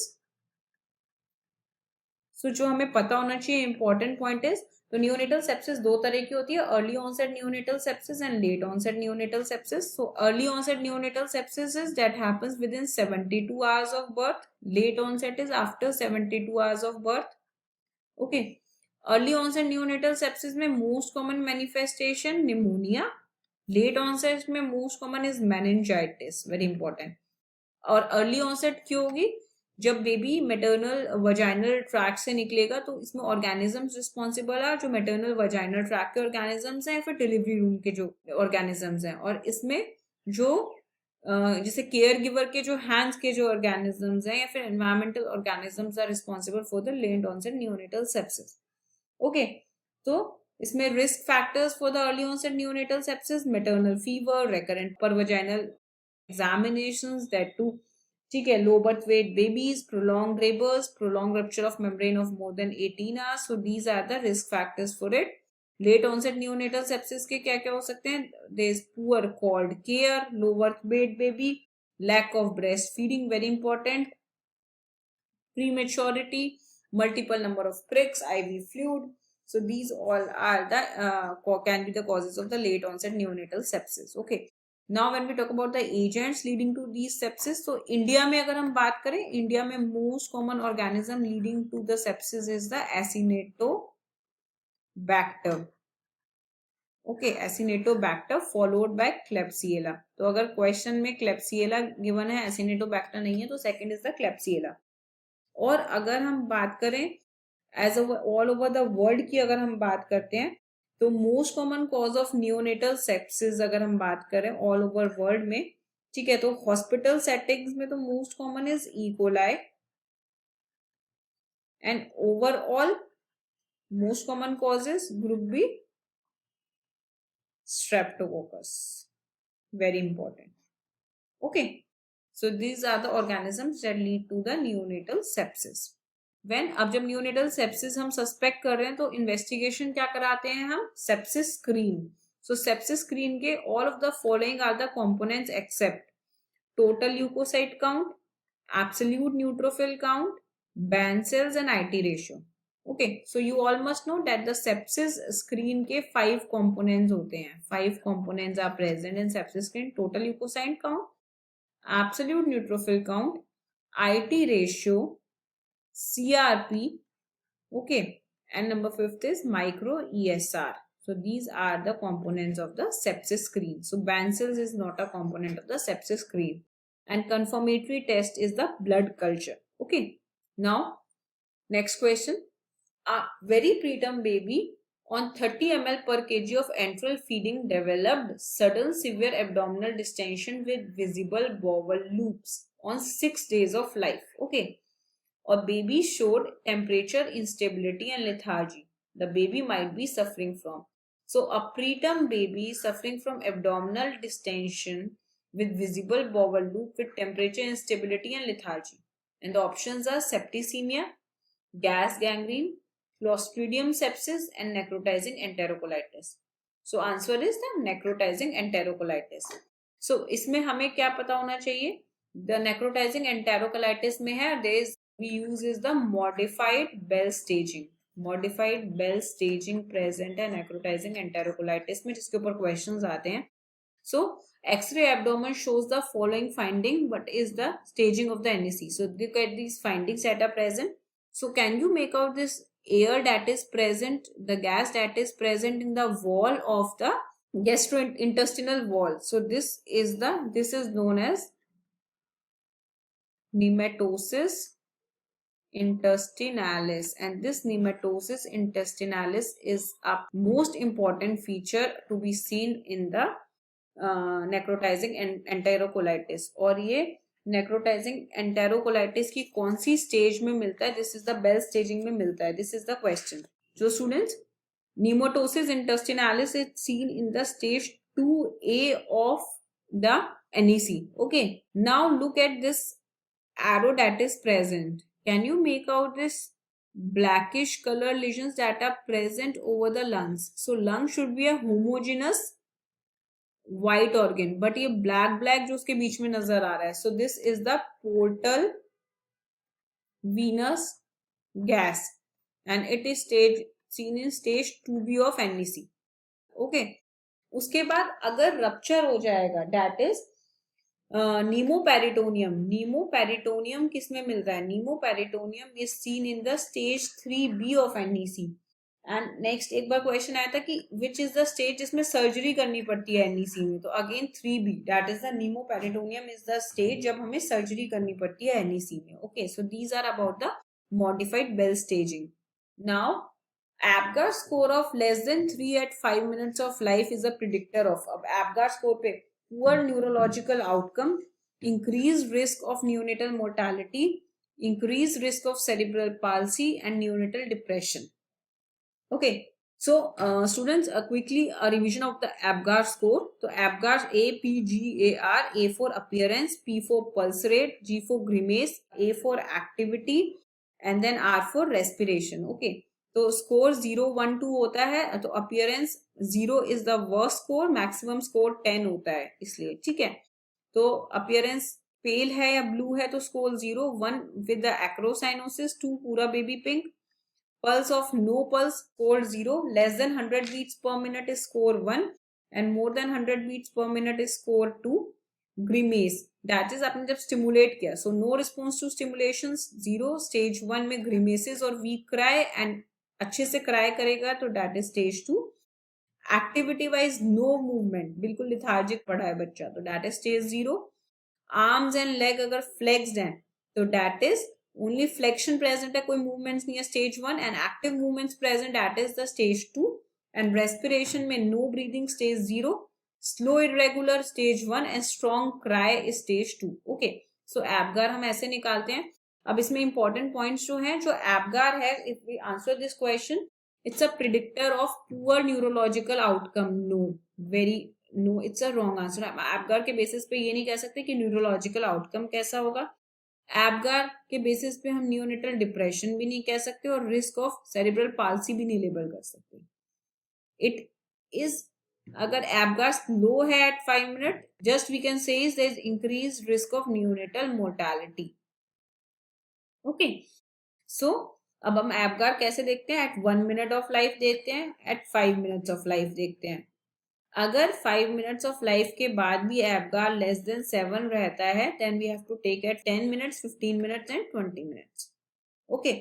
so जो हमें पता होना चाहिए important point is, तो neonatal sepsis दो तरह की होती है, early onset neonatal sepsis and late onset neonatal sepsis. So early onset neonatal sepsis is that happens within 72 hours of birth. Late onset is after 72 hours of birth. Okay. Early onset neonatal sepsis में most common manifestation pneumonia. Late onset में most common is meningitis, very important. और early onset क्यों होगी? जब baby maternal vaginal track से निकलेगा तो इसमें ऑर्गेनिजम्स रिस्पॉन्सिबल है जो मेटर्नल वजाइनल ट्रैक के ऑर्गेनिजम्स हैं, फिर डिलीवरी रूम के जो ऑर्गेनिजम्स हैं, और इसमें जो जैसे केयर गिवर के जो हैंड्स के जो ऑर्गेनिजम्स हैं या फिर environmental organisms are responsible for the late onset neonatal sepsis. Okay, तो इसमें risk factors for the early onset neonatal sepsis, maternal fever, recurrent per vaginal examinations, that too, ठीक है, low birth weight babies, prolong labours, prolong rupture of membrane of more than 18 hours. So these are the risk factors for it. Late onset neonatal sepsis के क्या क्या हो सकते हैं? There is poor called care, low birth weight baby, lack of breast feeding, very important, prematurity, multiple number of pricks, IV fluid. So these all are the can be the causes of the late onset neonatal sepsis. Okay. Now when we talk about the agents leading to these sepsis, so India में अगर हम बात करें, India में most common organism leading to the sepsis is the Acinetobacter. Okay, Acinetobacter followed by Klebsiella. तो अगर question में Klebsiella given है, Acinetobacter नहीं है, तो सेकंड इज द Klebsiella. और अगर हम बात करें as all over the world की अगर हम बात करते हैं, तो most common cause of neonatal sepsis अगर हम बात करें ऑल ओवर वर्ल्ड में, ठीक है, तो हॉस्पिटल सेटिंग्स में तो most common is E coli, and overall most common causes group B streptococcus, very important. Okay, so these are the organisms that lead to the neonatal sepsis. When अब जब neonatal sepsis हम suspect कर रहे हैं तो investigation क्या कराते हैं हम? Sepsis screen. So sepsis screen के all of the following are the components except total leukocyte count, absolute neutrophil count, band cells and IT ratio. Okay, so you all must know that the sepsis screen के 5 components होते हैं. 5 components are present in sepsis screen: total leukocyte count, absolute neutrophil count, IT ratio, CRP, okay, and number 5th is micro ESR. So these are the components of the sepsis screen. So band cells is not a component of the sepsis screen, and confirmatory test is the blood culture. Okay, now next question. A very preterm baby on 30 ml per kg of enteral feeding developed sudden severe abdominal distension with visible bowel loops on 6 days of life. Okay, or baby showed temperature instability and lethargy. The baby might be suffering from. So a preterm baby suffering from abdominal distension with visible bowel loop with temperature instability and lethargy. And the options are septicemia, gas gangrene, Clostridium sepsis, and necrotizing enterocolitis. So answer is the necrotizing enterocolitis. So इसमें हमें क्या पता होना चाहिए? The necrotizing enterocolitis में है we use is the modified Bell staging. Modified Bell staging present है necrotizing enterocolitis में, जिसके ऊपर questions आते हैं. So X-ray abdomen shows the following finding. What is the staging of the NEC? So look at these findings that are present. So can you make out this air that is present, the gas that is present in the wall of the gastrointestinal wall? So this is known as nematosis intestinalis, and this nematosis intestinalis is a most important feature to be seen in the necrotizing enterocolitis. और ये necrotizing enterocolitis की कौन सी stage में मिलता है? This is the Bell staging में मिलता है. This is the question. So students, nematosis intestinalis is seen in the stage 2A of the NEC. Okay, now look at this arrow that is present. Can you make out this blackish color lesions that are present over the lungs? So lung should be a homogeneous white organ, but ये black जो उसके बीच में नजर आ रहा है. So this is the portal venous gas, and it is seen in stage 2B of NEC. Okay, उसके बाद अगर रप्चर हो जाएगा, that is नीमोपेरिटोनियम. नीमोपेरिटोनियम किसमें मिल रहा है? Pneumoperitoneum is seen in the stage 3B of NEC. And next एक बार क्वेश्चन आया था कि विच इज द स्टेज जिसमें सर्जरी करनी पड़ती है NEC में. तो again 3B, that is the pneumoperitoneum is the stage जब हमें सर्जरी करनी पड़ती है NEC में. Okay, so these are about the modified Bell staging. Now APGAR score of less than 3 at 5 minutes of life is a predictor of. अब APGAR score पे poor neurological outcome, increased risk of neonatal mortality, increased risk of cerebral palsy, and neonatal depression. Okay, so students, quickly a revision of the APGAR score. So APGAR APGAR: A for appearance, P for pulse rate, G for grimace, A for activity, and then R for respiration. Okay, तो score 0, 1, 2 होता है. तो appearance 0 is the worst score, maximum score 10 होता है, इसलिए ठीक है. तो अपीयरेंस पेल है या ब्लू है तो स्कोर 0. 1 विद द एक्रोसाइनोसिस, 2 पूरा baby pink. Pulse of no pulse score 0. Less than 100 beats per minute is score 1, and more than 100 beats per minute is score 2. Grimace, that is आपने जब stimulate किया, so no response to stimulation 0. Stage 1 में ग्रीमेसेस और week cry, and अच्छे से cry करेगा तो that is stage 2. Activity wise no movement, बिल्कुल लिथार्जिक पड़ा है बच्चा, तो that is stage 0. Arms and leg अगर फ्लेक्स्ड हैं तो that is only flexion present है, कोई मूवमेंट्स नहीं है, stage 1. And active movements present, that is the stage 2. And respiration में no breathing, stage 0. Slow irregular, stage 1. And strong cry is stage 2. Okay, so APGAR हम ऐसे निकालते हैं. अब इसमें इंपॉर्टेंट पॉइंट्स जो हैं, जो APGAR है, if we answer this question, it's a predictor of poor neurological outcome. No, it's a wrong answer. APGAR के बेसिस पे ये नहीं कह सकते कि न्यूरोलॉजिकल आउटकम कैसा होगा. APGAR के बेसिस पे हम नियोनेटल डिप्रेशन भी नहीं कह सकते और रिस्क ऑफ सेरिब्रल पाल्सी भी नहीं लेबल कर सकते. इट इज, अगर APGAR लो है at 5 minute, just we can say is there is increased risk of neonatal mortality. Okay, so अब हम APGAR कैसे देखते हैं? एट 1 मिनट ऑफ लाइफ देखते हैं, एट 5 मिनट्स ऑफ लाइफ देखते हैं. अगर 5 मिनट्स ऑफ लाइफ के बाद भी APGAR लेस देन 7 रहता है, then we have to take at 10 minutes, 15 minutes and 20 minutes. Okay,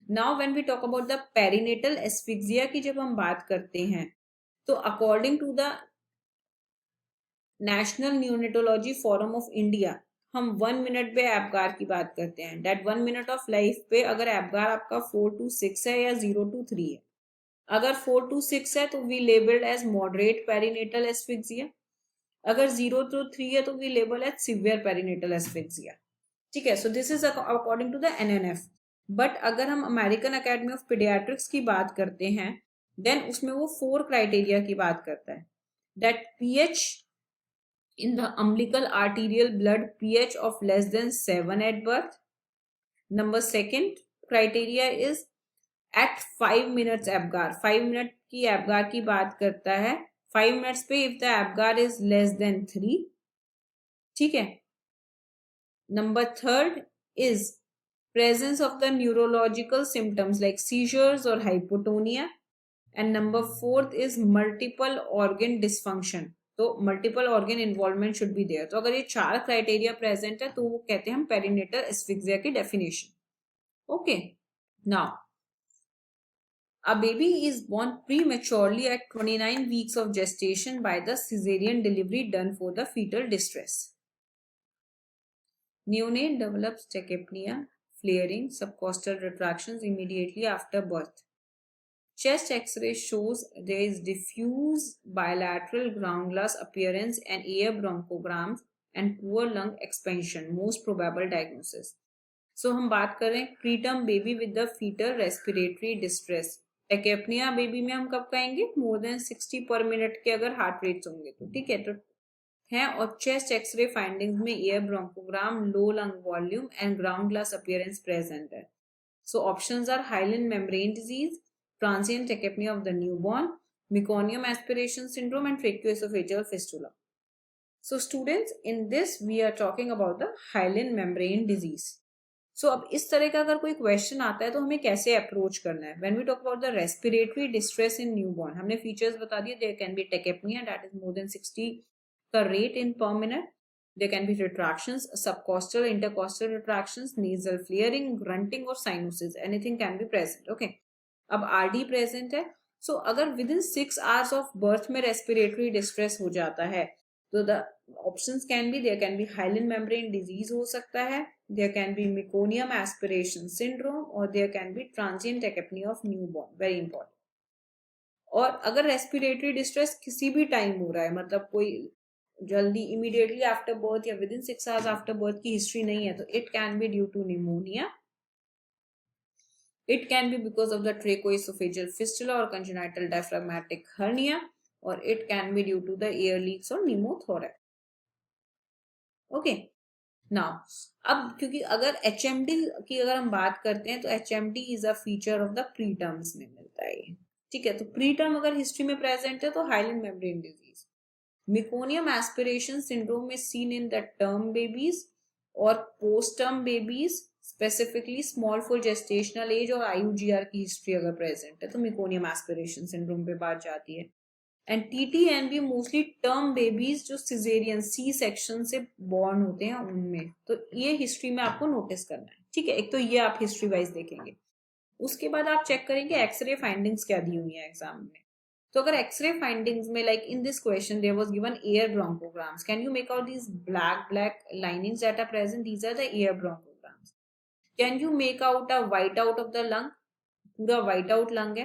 now when we talk about the perinatal asphyxia की जब हम बात करते हैं, तो according to the national neonatology forum of India, हम 1 मिनट पे APGAR की बात करते हैं. दैट 1 मिनट ऑफ लाइफ पे अगर APGAR आपका 4 to 6 है या 0 to 3 है. अगर 4 to 6 है तो we labelled as moderate perinatal asphyxia. अगर 0 to 3 है तो we label as severe perinatal asphyxia. ठीक है, so this is according to the NNF. But अगर हम अमेरिकन अकेडमी ऑफ पीडियाट्रिक्स की बात करते हैं, देन उसमें वो 4 क्राइटेरिया की बात करता है. That pH in the umbilical arterial blood, pH of less than 7 at birth, Number second criteria is at 5 minutes Apgar. 5 minute की एबगार की बात करता है. 5 मिनट्स पे if the Apgar is less than 3. ठीक है. Number third is presence of the neurological symptoms like seizures or hypotonia. And number fourth is multiple organ dysfunction. तो multiple organ involvement should be there. तो अगर ये 4 criteria present है तो वो कहते हैं हम पेरिनेटल एस्फिक्सिया की definition. Okay. Now a baby is born prematurely at 29 weeks of gestation by the cesarean delivery done for the fetal distress. Neonate develops tachypnea, flaring, subcostal retractions immediately after birth. Chest X-ray shows there is diffuse bilateral ground glass appearance and air bronchograms and poor lung expansion. Most probable diagnosis. So हम बात कर रहे हैं preterm baby with the fetal respiratory distress. Tachypnea baby में हम कब कहेंगे? More than 60 पर मिनट के अगर हार्ट रेट्स होंगे तो. ठीक है. तो है. और चेस्ट एक्सरे फाइंडिंग्स में air bronchogram, low lung volume and ground glass appearance present है. So options are hyaline membrane disease, transient tachypnea of the newborn, meconium aspiration syndrome and tracheoesophageal fistula. So students, in this we are talking about the hyaline membrane disease. So अब इस तरह का अगर कोई question आता है तो हमें कैसे अप्रोच करना है? When we talk about the respiratory distress in newborn, हमने फीचर्स बता दिए. There can be tachypnea that is more than 60 का rate in per minute. There can be retractions, subcostal, intercostal retractions, nasal flaring, grunting or cyanosis. Anything can be present. Okay. अब RD present है. So अगर within 6 hours of birth में respiratory distress हो जाता है तो the options can be, there can be hyaline membrane disease हो सकता है, there can be meconium aspiration syndrome और there can be transient tachypnea of newborn. Very important. और अगर रेस्पिरेटरी डिस्ट्रेस किसी भी टाइम हो रहा है, मतलब कोई जल्दी इमीडिएटली आफ्टर बर्थ या within 6 hours after birth की हिस्ट्री नहीं है तो it can be due to pneumonia. It can be because of the tracheoesophageal fistula or congenital diaphragmatic hernia, or it can be due to the air leaks or pneumothorax. Okay. Now, अब क्योंकि अगर HMD की अगर हम बात करते हैं तो HMD is a feature of the preterms में मिलता है. ठीक है. तो preterm अगर हिस्ट्री में प्रेजेंट है तो hyaline membrane disease. Meconium aspiration syndrome is seen in the term babies और post term babies, specifically small for gestational as और IUGR की हिस्ट्री अगर प्रेजेंट है तो मेकोनियम एस्पिरेशन सिंड्रोम पे बात जाती है. And TTNB mostly term babies जो सिजेरियन सी सेक्शन से बॉर्न होते हैं उनमें. तो ये हिस्ट्री में आपको नोटिस करना है. ठीक है. एक तो ये आप हिस्ट्री वाइज देखेंगे. उसके बाद आप चेक करेंगे एक्सरे फाइंडिंग्स क्या दी हुई है एग्जाम में. तो अगर एक्सरे फाइंडिंग्स में like in this question there was given air bronchograms. Can you make out these black linings that are present? These are the air bronchograms. Can you make out a white out of the lung? पूरा white out lung है.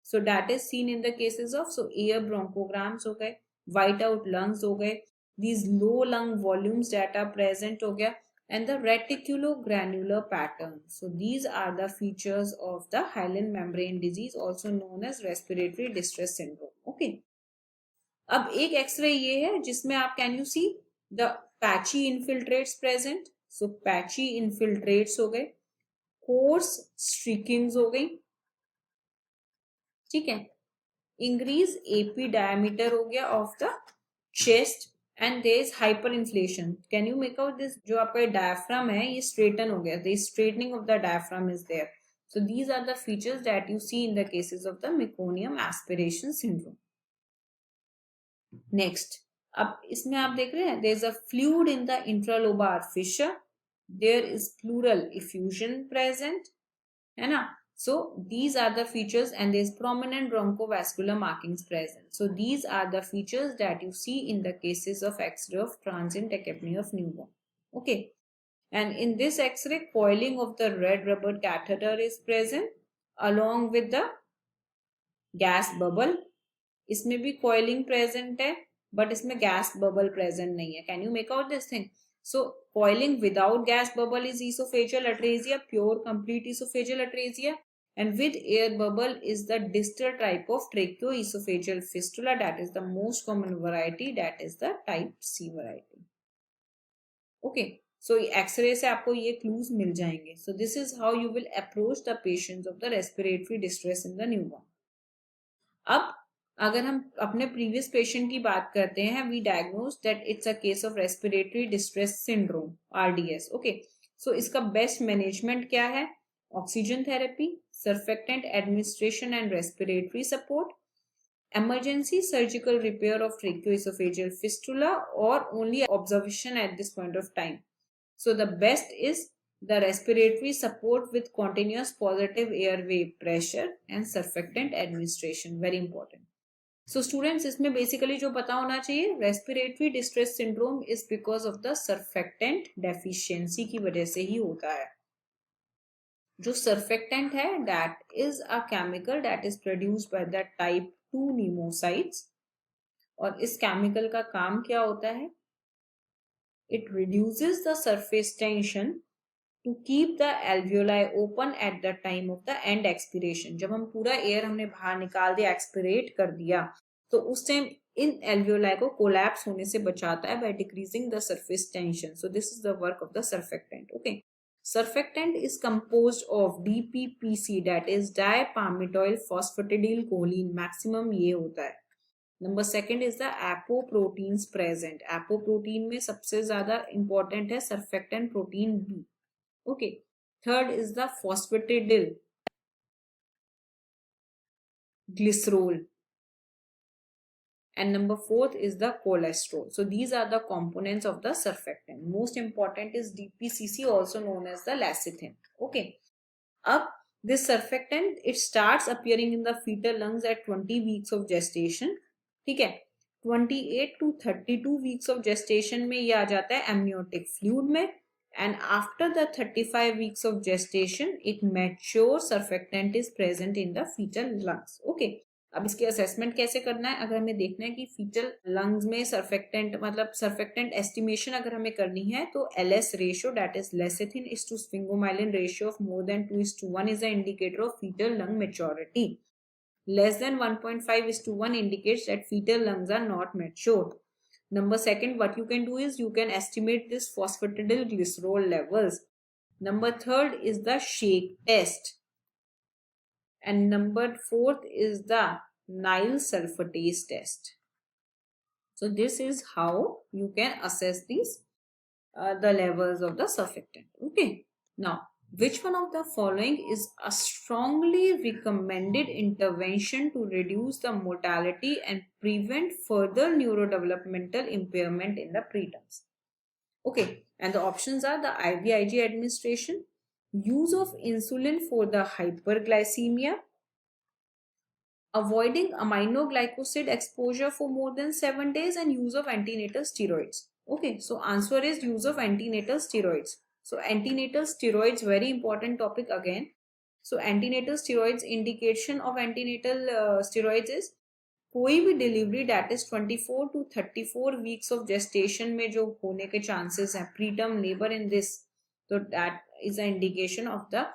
So that is seen in the cases of air bronchograms हो गए, white out lungs हो गए, these low lung volumes that are present हो गया, and the reticulogranular pattern. So these are the features of the hyaline membrane disease, also known as respiratory distress syndrome. Okay. अब एक x ray ये है जिसमें आप can you see the patchy infiltrates present? So patchy infiltrates हो गए, course स्ट्रीकिंग्स हो गई. ठीक है. इंक्रीज एपी डायमीटर हो गया of the chest and there is hyperinflation. Can you make out this? जो आपका डायफ्राम है ये स्ट्रेटन हो गया. The straightening of the diaphragm is there. So these are the features that you see in the cases of the meconium aspiration syndrome. Next, अब इसमें आप देख रहे हैं there is a fluid in the intralobar fissure. There is pleural effusion present, है ना. So these are the features and there is prominent bronchovascular markings present. So these are the features that you see in the cases of X-ray of transient tachypnea of newborn. Okay. And in this X-ray, coiling of the red rubber catheter is present along with the gas bubble. इसमें भी coiling present है, but इसमें gas bubble present नहीं है. Can you make out this thing? So coiling without gas bubble is esophageal atresia, pure complete esophageal atresia, and with air bubble is the distal type of tracheoesophageal fistula. That is the most common variety. That is the type C variety. Okay. So x ray से आपको ये clues मिल जाएंगे. सो this is how you will approach the patients of the respiratory distress in the newborn. अब अगर हम अपने previous patient की बात करते हैं, we diagnose that it's a case of respiratory distress syndrome, RDS. Okay, so इसका बेस्ट मैनेजमेंट क्या है? Oxygen therapy, surfactant administration and respiratory support, emergency surgical repair of tracheoesophageal fistula, or only observation at this point of time. So the best is the respiratory support with continuous positive airway pressure and surfactant administration. Very important. So students, इसमें basically जो पता होना चाहिए, respiratory distress syndrome is because of the surfactant deficiency की वजह से ही होता है. जो surfactant है, that is a chemical that is produced by the type 2 pneumocystis. और इस केमिकल का काम क्या होता है? It reduces the surface tension to keep the alveoli open at the time of the end expiration. जब हम पूरा एयर हमने बाहर निकाल दिया, एक्सपिरेट कर दिया, तो उस टाइम इन एल्वियोलाई को कोलैप्स होने से बचाता है by decreasing the surface tension. So this is the work of the surfactant. Okay. Surfactant is composed of DPPC, that is dipalmitoyl phosphatidylcholine. Maximum ये होता है. Number second is the apoproteins present. Apoprotein में सबसे ज्यादा important है surfactant protein B. Okay. Third is the phosphatidyl glycerol, and number fourth is the cholesterol. So these are the components of the surfactant. Most important is DPCC, also known as the lecithin. Okay. Up this surfactant, it starts appearing in the fetal lungs at 20 weeks of gestation. ठीक है. 28 to 32 weeks of gestation में ये आ जाता है amniotic fluid में, and after the 35 weeks of gestation, it mature surfactant is present in the fetal lungs. Okay. अब इसकी assessment कैसे करना है? अगर हमें देखना है कि फीटल लंग्स में सर्फेक्टेंट, मतलब सर्फेक्टेंट एस्टिमेशन अगर हमें करनी है, तो LS ratio, that is lecithin is to sphingomyelin ratio of more than 2:1 is the indicator of foetal lung maturity. Less than 1.5:1 indicates that fetal lungs are not matured. Number second, what you can do is you can estimate this phosphatidylglycerol levels. Number third is the shake test. And number fourth is the Nile sulfatase test. So this is how you can assess these the levels of the surfactant. Okay. Now, which one of the following is a strongly recommended intervention to reduce the mortality and prevent further neurodevelopmental impairment in the preterms? Okay, and the options are the IVIG administration, use of insulin for the hyperglycemia, avoiding aminoglycoside exposure for more than 7 days, and use of antenatal steroids. Okay, so answer is use of antenatal steroids. So antenatal steroids, very important topic again. So antenatal steroids, indication of antenatal steroids is कोई भी delivery that is 24 to 34 weeks of gestation में जो होने के chances हैं, preterm labour in this, तो that is a indication of the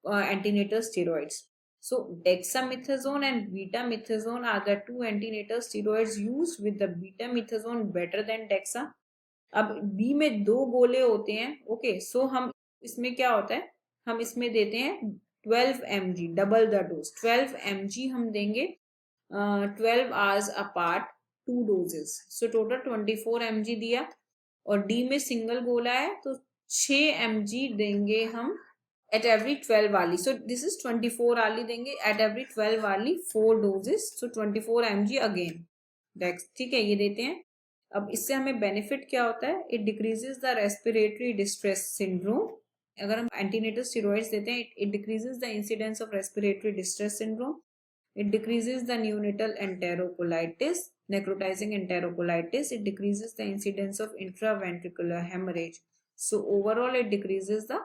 antenatal steroids. So dexamethasone and betamethasone are the two antenatal steroids used, with the betamethasone better than dexa. अब B में 2 गोले होते हैं. ओके, सो हम इसमें क्या होता है, हम इसमें देते हैं 12 mg, double the dose. 12 mg हम देंगे 12 hours apart, 2 doses. So total 24 mg दिया. और डी में सिंगल गोला है, तो 6 mg देंगे हम एट एवरी 12 वाली. सो दिस इज 24 वाली देंगे एट एवरी 12 वाली 4 डोजेस. सो 24 mg अगेन. ठीक है, ये देते हैं. अब इससे हमें बेनिफिट क्या होता है? It decreases the respiratory distress syndrome. अगर हम एंटीनेटल स्टेरॉइड्स देते हैं, it decreases the incidence of respiratory distress syndrome. It decreases the neonatal enterocolitis, necrotizing enterocolitis. It decreases the incidence of intraventricular haemorrhage. So overall it decreases the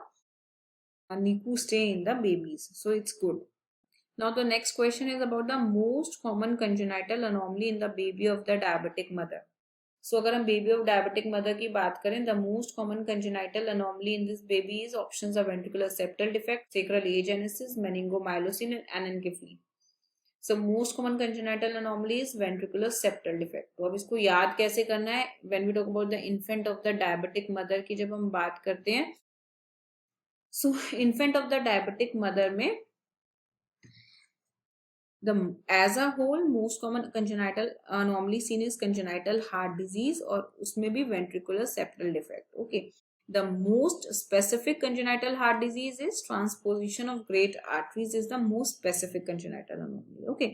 NICU stay in the babies. So it's good. Now the next question is about the most common congenital anomaly in the baby of the diabetic mother. So अगर हम baby of diabetic mother की बात करें, the most common congenital anomaly in this baby is options are ventricular septal defect, sacral agenesis, meningomyelocin and anencephaly. So most common congenital anomaly is ventricular septal defect. तो अब इसको याद कैसे करना है? When we talk about the infant of the diabetic mother की जब हम बात करते हैं, so infant of the diabetic mother में the as a whole most common congenital anomaly seen is congenital heart disease और उसमें भी ventricular septal defect. Okay, the most specific congenital heart disease is transposition of great arteries is the most specific congenital anomaly. Okay,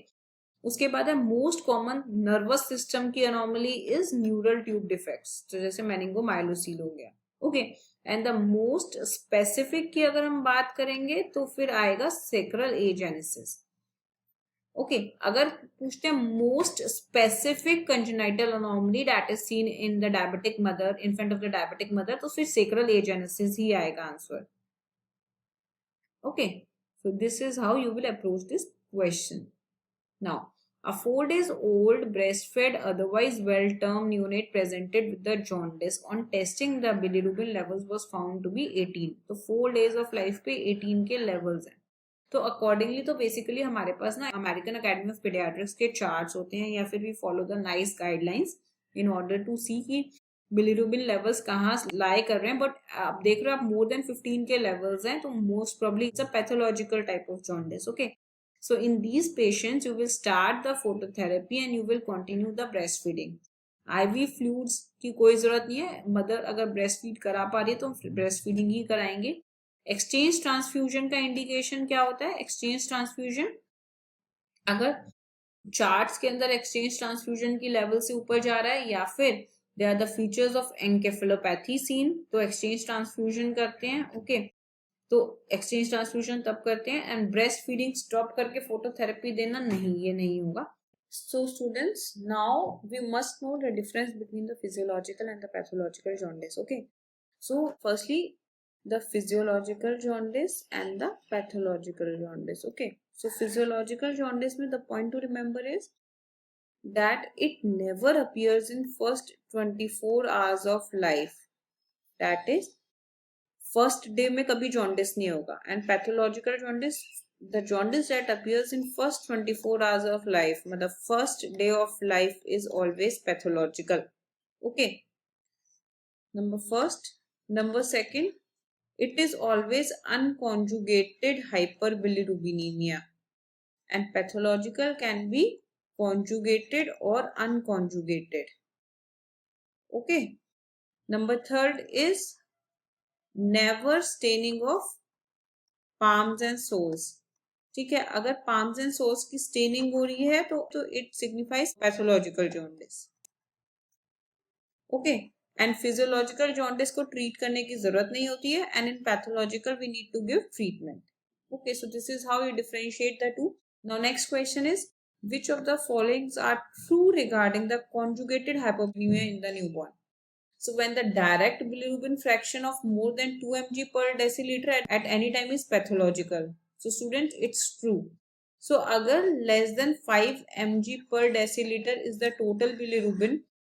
उसके बाद है most common nervous system की anomaly is neural tube defects, तो जैसे मेनिंगोमाइलोसील हो गया. Okay, and the most specific की अगर हम बात करेंगे तो फिर आएगा सेक्रल एजेनेसिस. ओके, अगर पूछते हैं most specific congenital anomaly that is seen in the diabetic mother, infant of the diabetic mother, तो फिर सेक्रल एजेनेसिस ही आएगा answer. Okay, so this is how you will approach this question. Now, a 4 days old breastfed otherwise well-term neonate presented with the jaundice. On testing, the bilirubin levels was found to be 18. तो 4 days of life पे 18 के levels हैं. तो accordingly तो basically हमारे पास ना American Academy of Paediatrics के चार्ट्स होते हैं या फिर we follow the NICE guidelines in order to see कि बिलिरुबिन लेवल्स कहाँ लाई कर रहे हैं. बट आप देख रहे हो आप मोर देन 15 के लेवल्स हैं, तो most probably it's a pathological type of jaundice. Okay, so in these patients you will start the phototherapy and you will continue the breastfeeding. IV fluids की कोई जरूरत नहीं है, मदर अगर ब्रेस्ट फीड करा पा रही है तो हम ब्रेस्ट फीडिंग ही कराएंगे. एक्सचेंज ट्रांसफ्यूजन का इंडिकेशन क्या होता है? एक्सचेंज ट्रांसफ्यूजन अगर चार्ट्स के अंदर एक्सचेंज ट्रांसफ्यूजन की लेवल से ऊपर जा रहा है या फिर they are the features of encephalopathy seen, तो एक्सचेंज ट्रांसफ्यूजन करते हैं. ओके, तो एक्सचेंज ट्रांसफ्यूजन तब करते हैं. एंड ब्रेस्ट फीडिंग स्टॉप करके फोटोथेरेपी देना नहीं, ये नहीं होगा. So students, now we must know the difference between the physiological and the pathological jaundice. Okay, so firstly the physiological jaundice and the pathological jaundice. Okay, so physiological jaundice में the point to remember is that it never appears in first 24 hours of life. That is first day में कभी jaundice नहीं होगा. And pathological jaundice, the jaundice that appears in first 24 hours of life, मतलब first day of life is always pathological. Okay, number first. Number second, it is always unconjugated hyperbilirubinemia, and pathological can be conjugated or unconjugated. Okay, number third is never staining of palms and soles. ठीक है, अगर palms and soles की staining हो रही है तो it signifies pathological jaundice. Okay, and physiological jaundice को treat करने की जरूरत नहीं होती है, and in pathological we need to give treatment. Okay, so this is how you differentiate the two. Now next question is which of the following are true regarding the conjugated hypovolemia in the newborn? So when the direct bilirubin fraction of more than 2 mg per deciliter at any time is pathological. So students, it's true. So अगर less than 5 mg per deciliter is the total bilirubin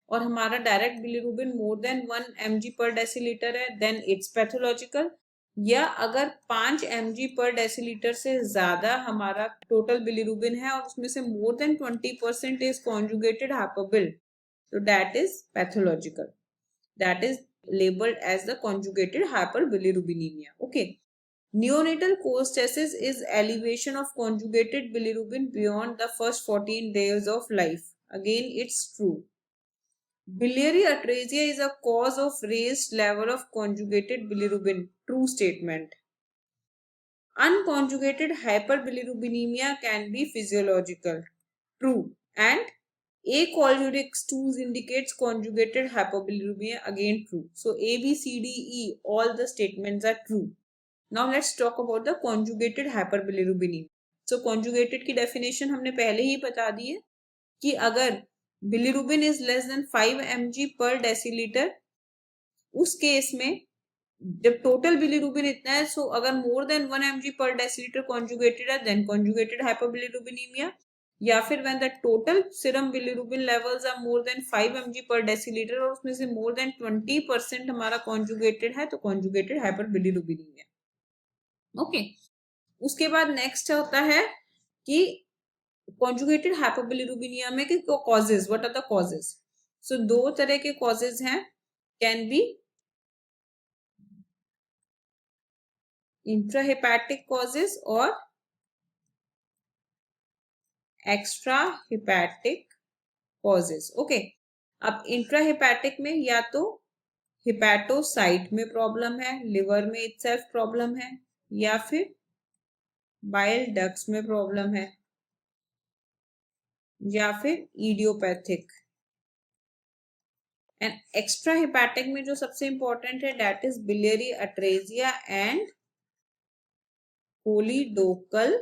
और हमारा direct bilirubin more than 1 mg per deciliter है, then it's pathological. या अगर 5 mg per deciliter से ज्यादा हमारा total bilirubin है और उसमें से more than 20% is conjugated hypobil, so that is pathological. That is labeled as the conjugated hyperbilirubinemia. Okay, neonatal cholestasis is elevation of conjugated bilirubin beyond the first 14 days of life. Again, it's true. Biliary atresia is a cause of raised level of conjugated bilirubin. True statement. Unconjugated hyperbilirubinemia can be physiological. True. And Acholic stools indicates conjugated hypobilirubinemia. Again true. So A, B, C, D, E, all the statements are true. Now let's talk about the conjugated hyperbilirubinemia. So conjugated की definition हमने पहले ही बता दी है कि अगर bilirubin is less than 5 mg per deciliter, उस case में जब टोटल बिलिरुबिन इतना है, सो अगर more than 1 mg per deciliter conjugated है, then conjugated hyperbilirubinemia. या फिर when the total serum bilirubin levels are more than 5 mg per deciliter और उसमें से more than 20% हमारा conjugated है, तो conjugated hyperbilirubinemia. ओके, उसके बाद नेक्स्ट होता है कि कॉन्जुगेटेड हाइपोबिलिरुबिनिया में के causes, what are the causes? So दो तरह के कॉजेज हैं, कैन बी इंट्राहेपेटिक कॉजेज और एक्स्ट्रा हेपेटिक कॉजेज। ओके, अब इंट्राहेपेटिक में या तो हिपैटोसाइट में प्रॉब्लम है, लिवर में इटसेल्फ प्रॉब्लम है, या फिर बाइल डक्ट्स में प्रॉब्लम है, या फिर इडियोपैथिक। एंड एक्स्ट्रा हेपेटिक में जो सबसे इंपॉर्टेंट है that is biliary atresia and choledochal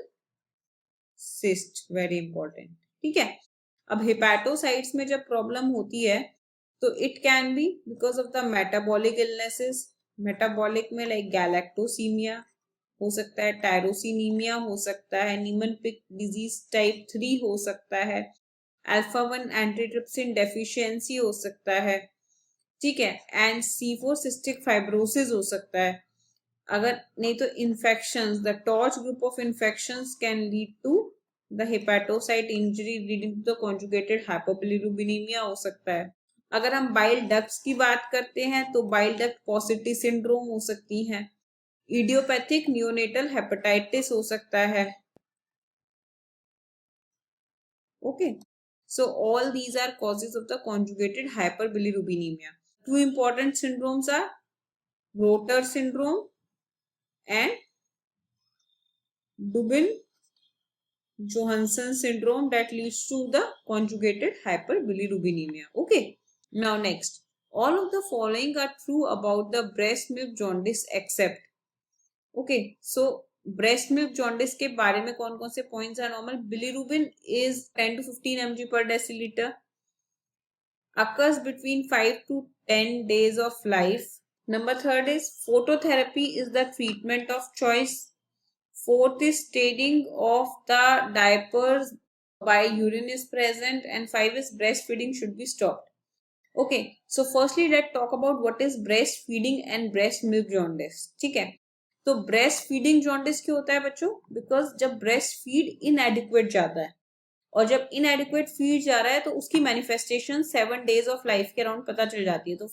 cyst, very important. ठीक है, अब हेपेटोसाइट्स में जब प्रॉब्लम होती है तो it can B because of the metabolic illnesses. Metabolic में लाइक गैलेक्टोसीमिया हो सकता है, टायरोसिनीमिया हो सकता है, नीमन-पिक डिजीज टाइप 3 हो सकता है, अल्फा 1 एंटीट्रिप्सिन डेफिशिएंसी हो सकता है। ठीक है, एंड C4 सिस्टिक फाइब्रोसिस हो सकता है। अगर नहीं तो infections, the TORCH group of infections can lead to the hepatocyte injury leading to the conjugated hyperbilirubinemia हो सकता है। अगर हम बाइल डक्ट्स की बात करते हैं तो बाइल डक्ट पॉसिटी सिंड्रोम हो सकती है, इडियोपैथिक नियोनेटल हेपेटाइटिस हो सकता है। Okay, so all these are causes of the conjugated hyperbilirubinemia. Two important syndromes are Rotor syndrome and Dubin-Johansen syndrome that leads to the conjugated hyperbilirubinemia. Okay, now next, all of the following are true about the breast milk jaundice except. Okay, so breast milk jaundice के बारे में कौन कौन से points are normal? Bilirubin is 10 to 15 mg per deciliter, occurs between 5 to 10 days of life. Number third is phototherapy is the treatment of choice. Fourth is staining of the diapers by urine is present, and 5 is breastfeeding should be stopped. Okay, so firstly let's talk about what is breastfeeding and breast milk jaundice. ठीक है, तो breast feeding jaundice क्यों होता है बच्चों? Because जब breast feed इनएडिक्वेट जाता है, और जब इनएडिक्वेट फीड जा रहा है तो उसकी मैनिफेस्टेशन 7 days ऑफ लाइफ के अराउंड पता चल जाती है। तो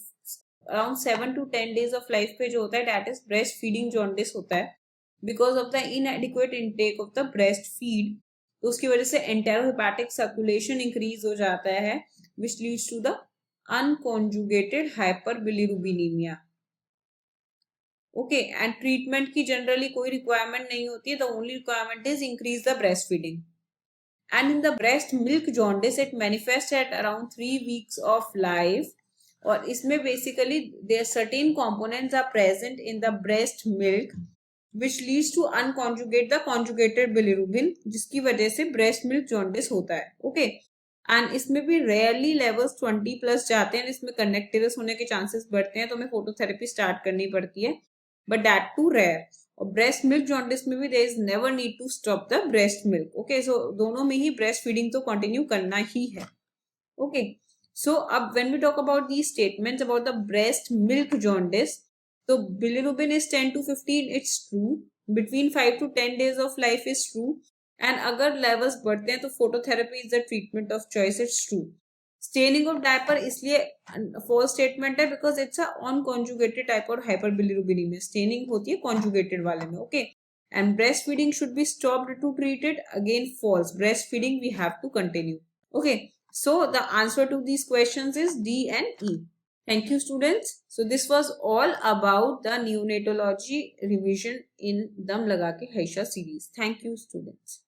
around 7 to 10 days of life पे जो होता है that is breast feeding jaundice होता है, because of the इनएडिक्वेट intake of the breast feed. तो उसकी वजह से एंटेरोहेपेटिक सर्कुलेशन इंक्रीज हो जाता है, which leads to the unconjugated hyperbilirubinemia. Okay, and treatment की जनरली कोई रिक्वायरमेंट नहीं होती है, the only requirement is increase the breast feeding. And in the breast milk jaundice it manifest at around 3 weeks of life, और इसमें basically there certain components are present in the breast milk which leads to unconjugate the conjugated bilirubin, जिसकी वजह से breast milk jaundice होता है। Okay, and इसमें भी rarely levels 20+ जाते हैं, इसमें कनेक्टिवस होने के चांसेस बढ़ते हैं, तो हमें फोटोथेरेपी स्टार्ट करनी पड़ती है, but that too rare. और ब्रेस्ट मिल्क जॉन्डिस में भी there is never need to stop the breast milk. Okay, so दोनों में ही ब्रेस्ट फीडिंग तो कंटिन्यू करना ही है। Okay, so अब when we talk about these statements about the breast milk jaundice, तो bilirubin is 10 to 15, it's true. Between 5 to 10 days of life is true. And अगर levels बढ़ते हैं तो phototherapy is the treatment of choice, it's true. Staining of diaper इसलिए false statement है because it's a unconjugated type और hyperbilirubinaemia, staining होती है conjugated वाले में। Okay, and breast feeding should be stopped to treat it, again false, breast feeding we have to continue. Okay, so the answer to these questions is D and E. Thank you students. So this was all about the neonatology revision in Dum Laga Ke Haisha series. Thank you students.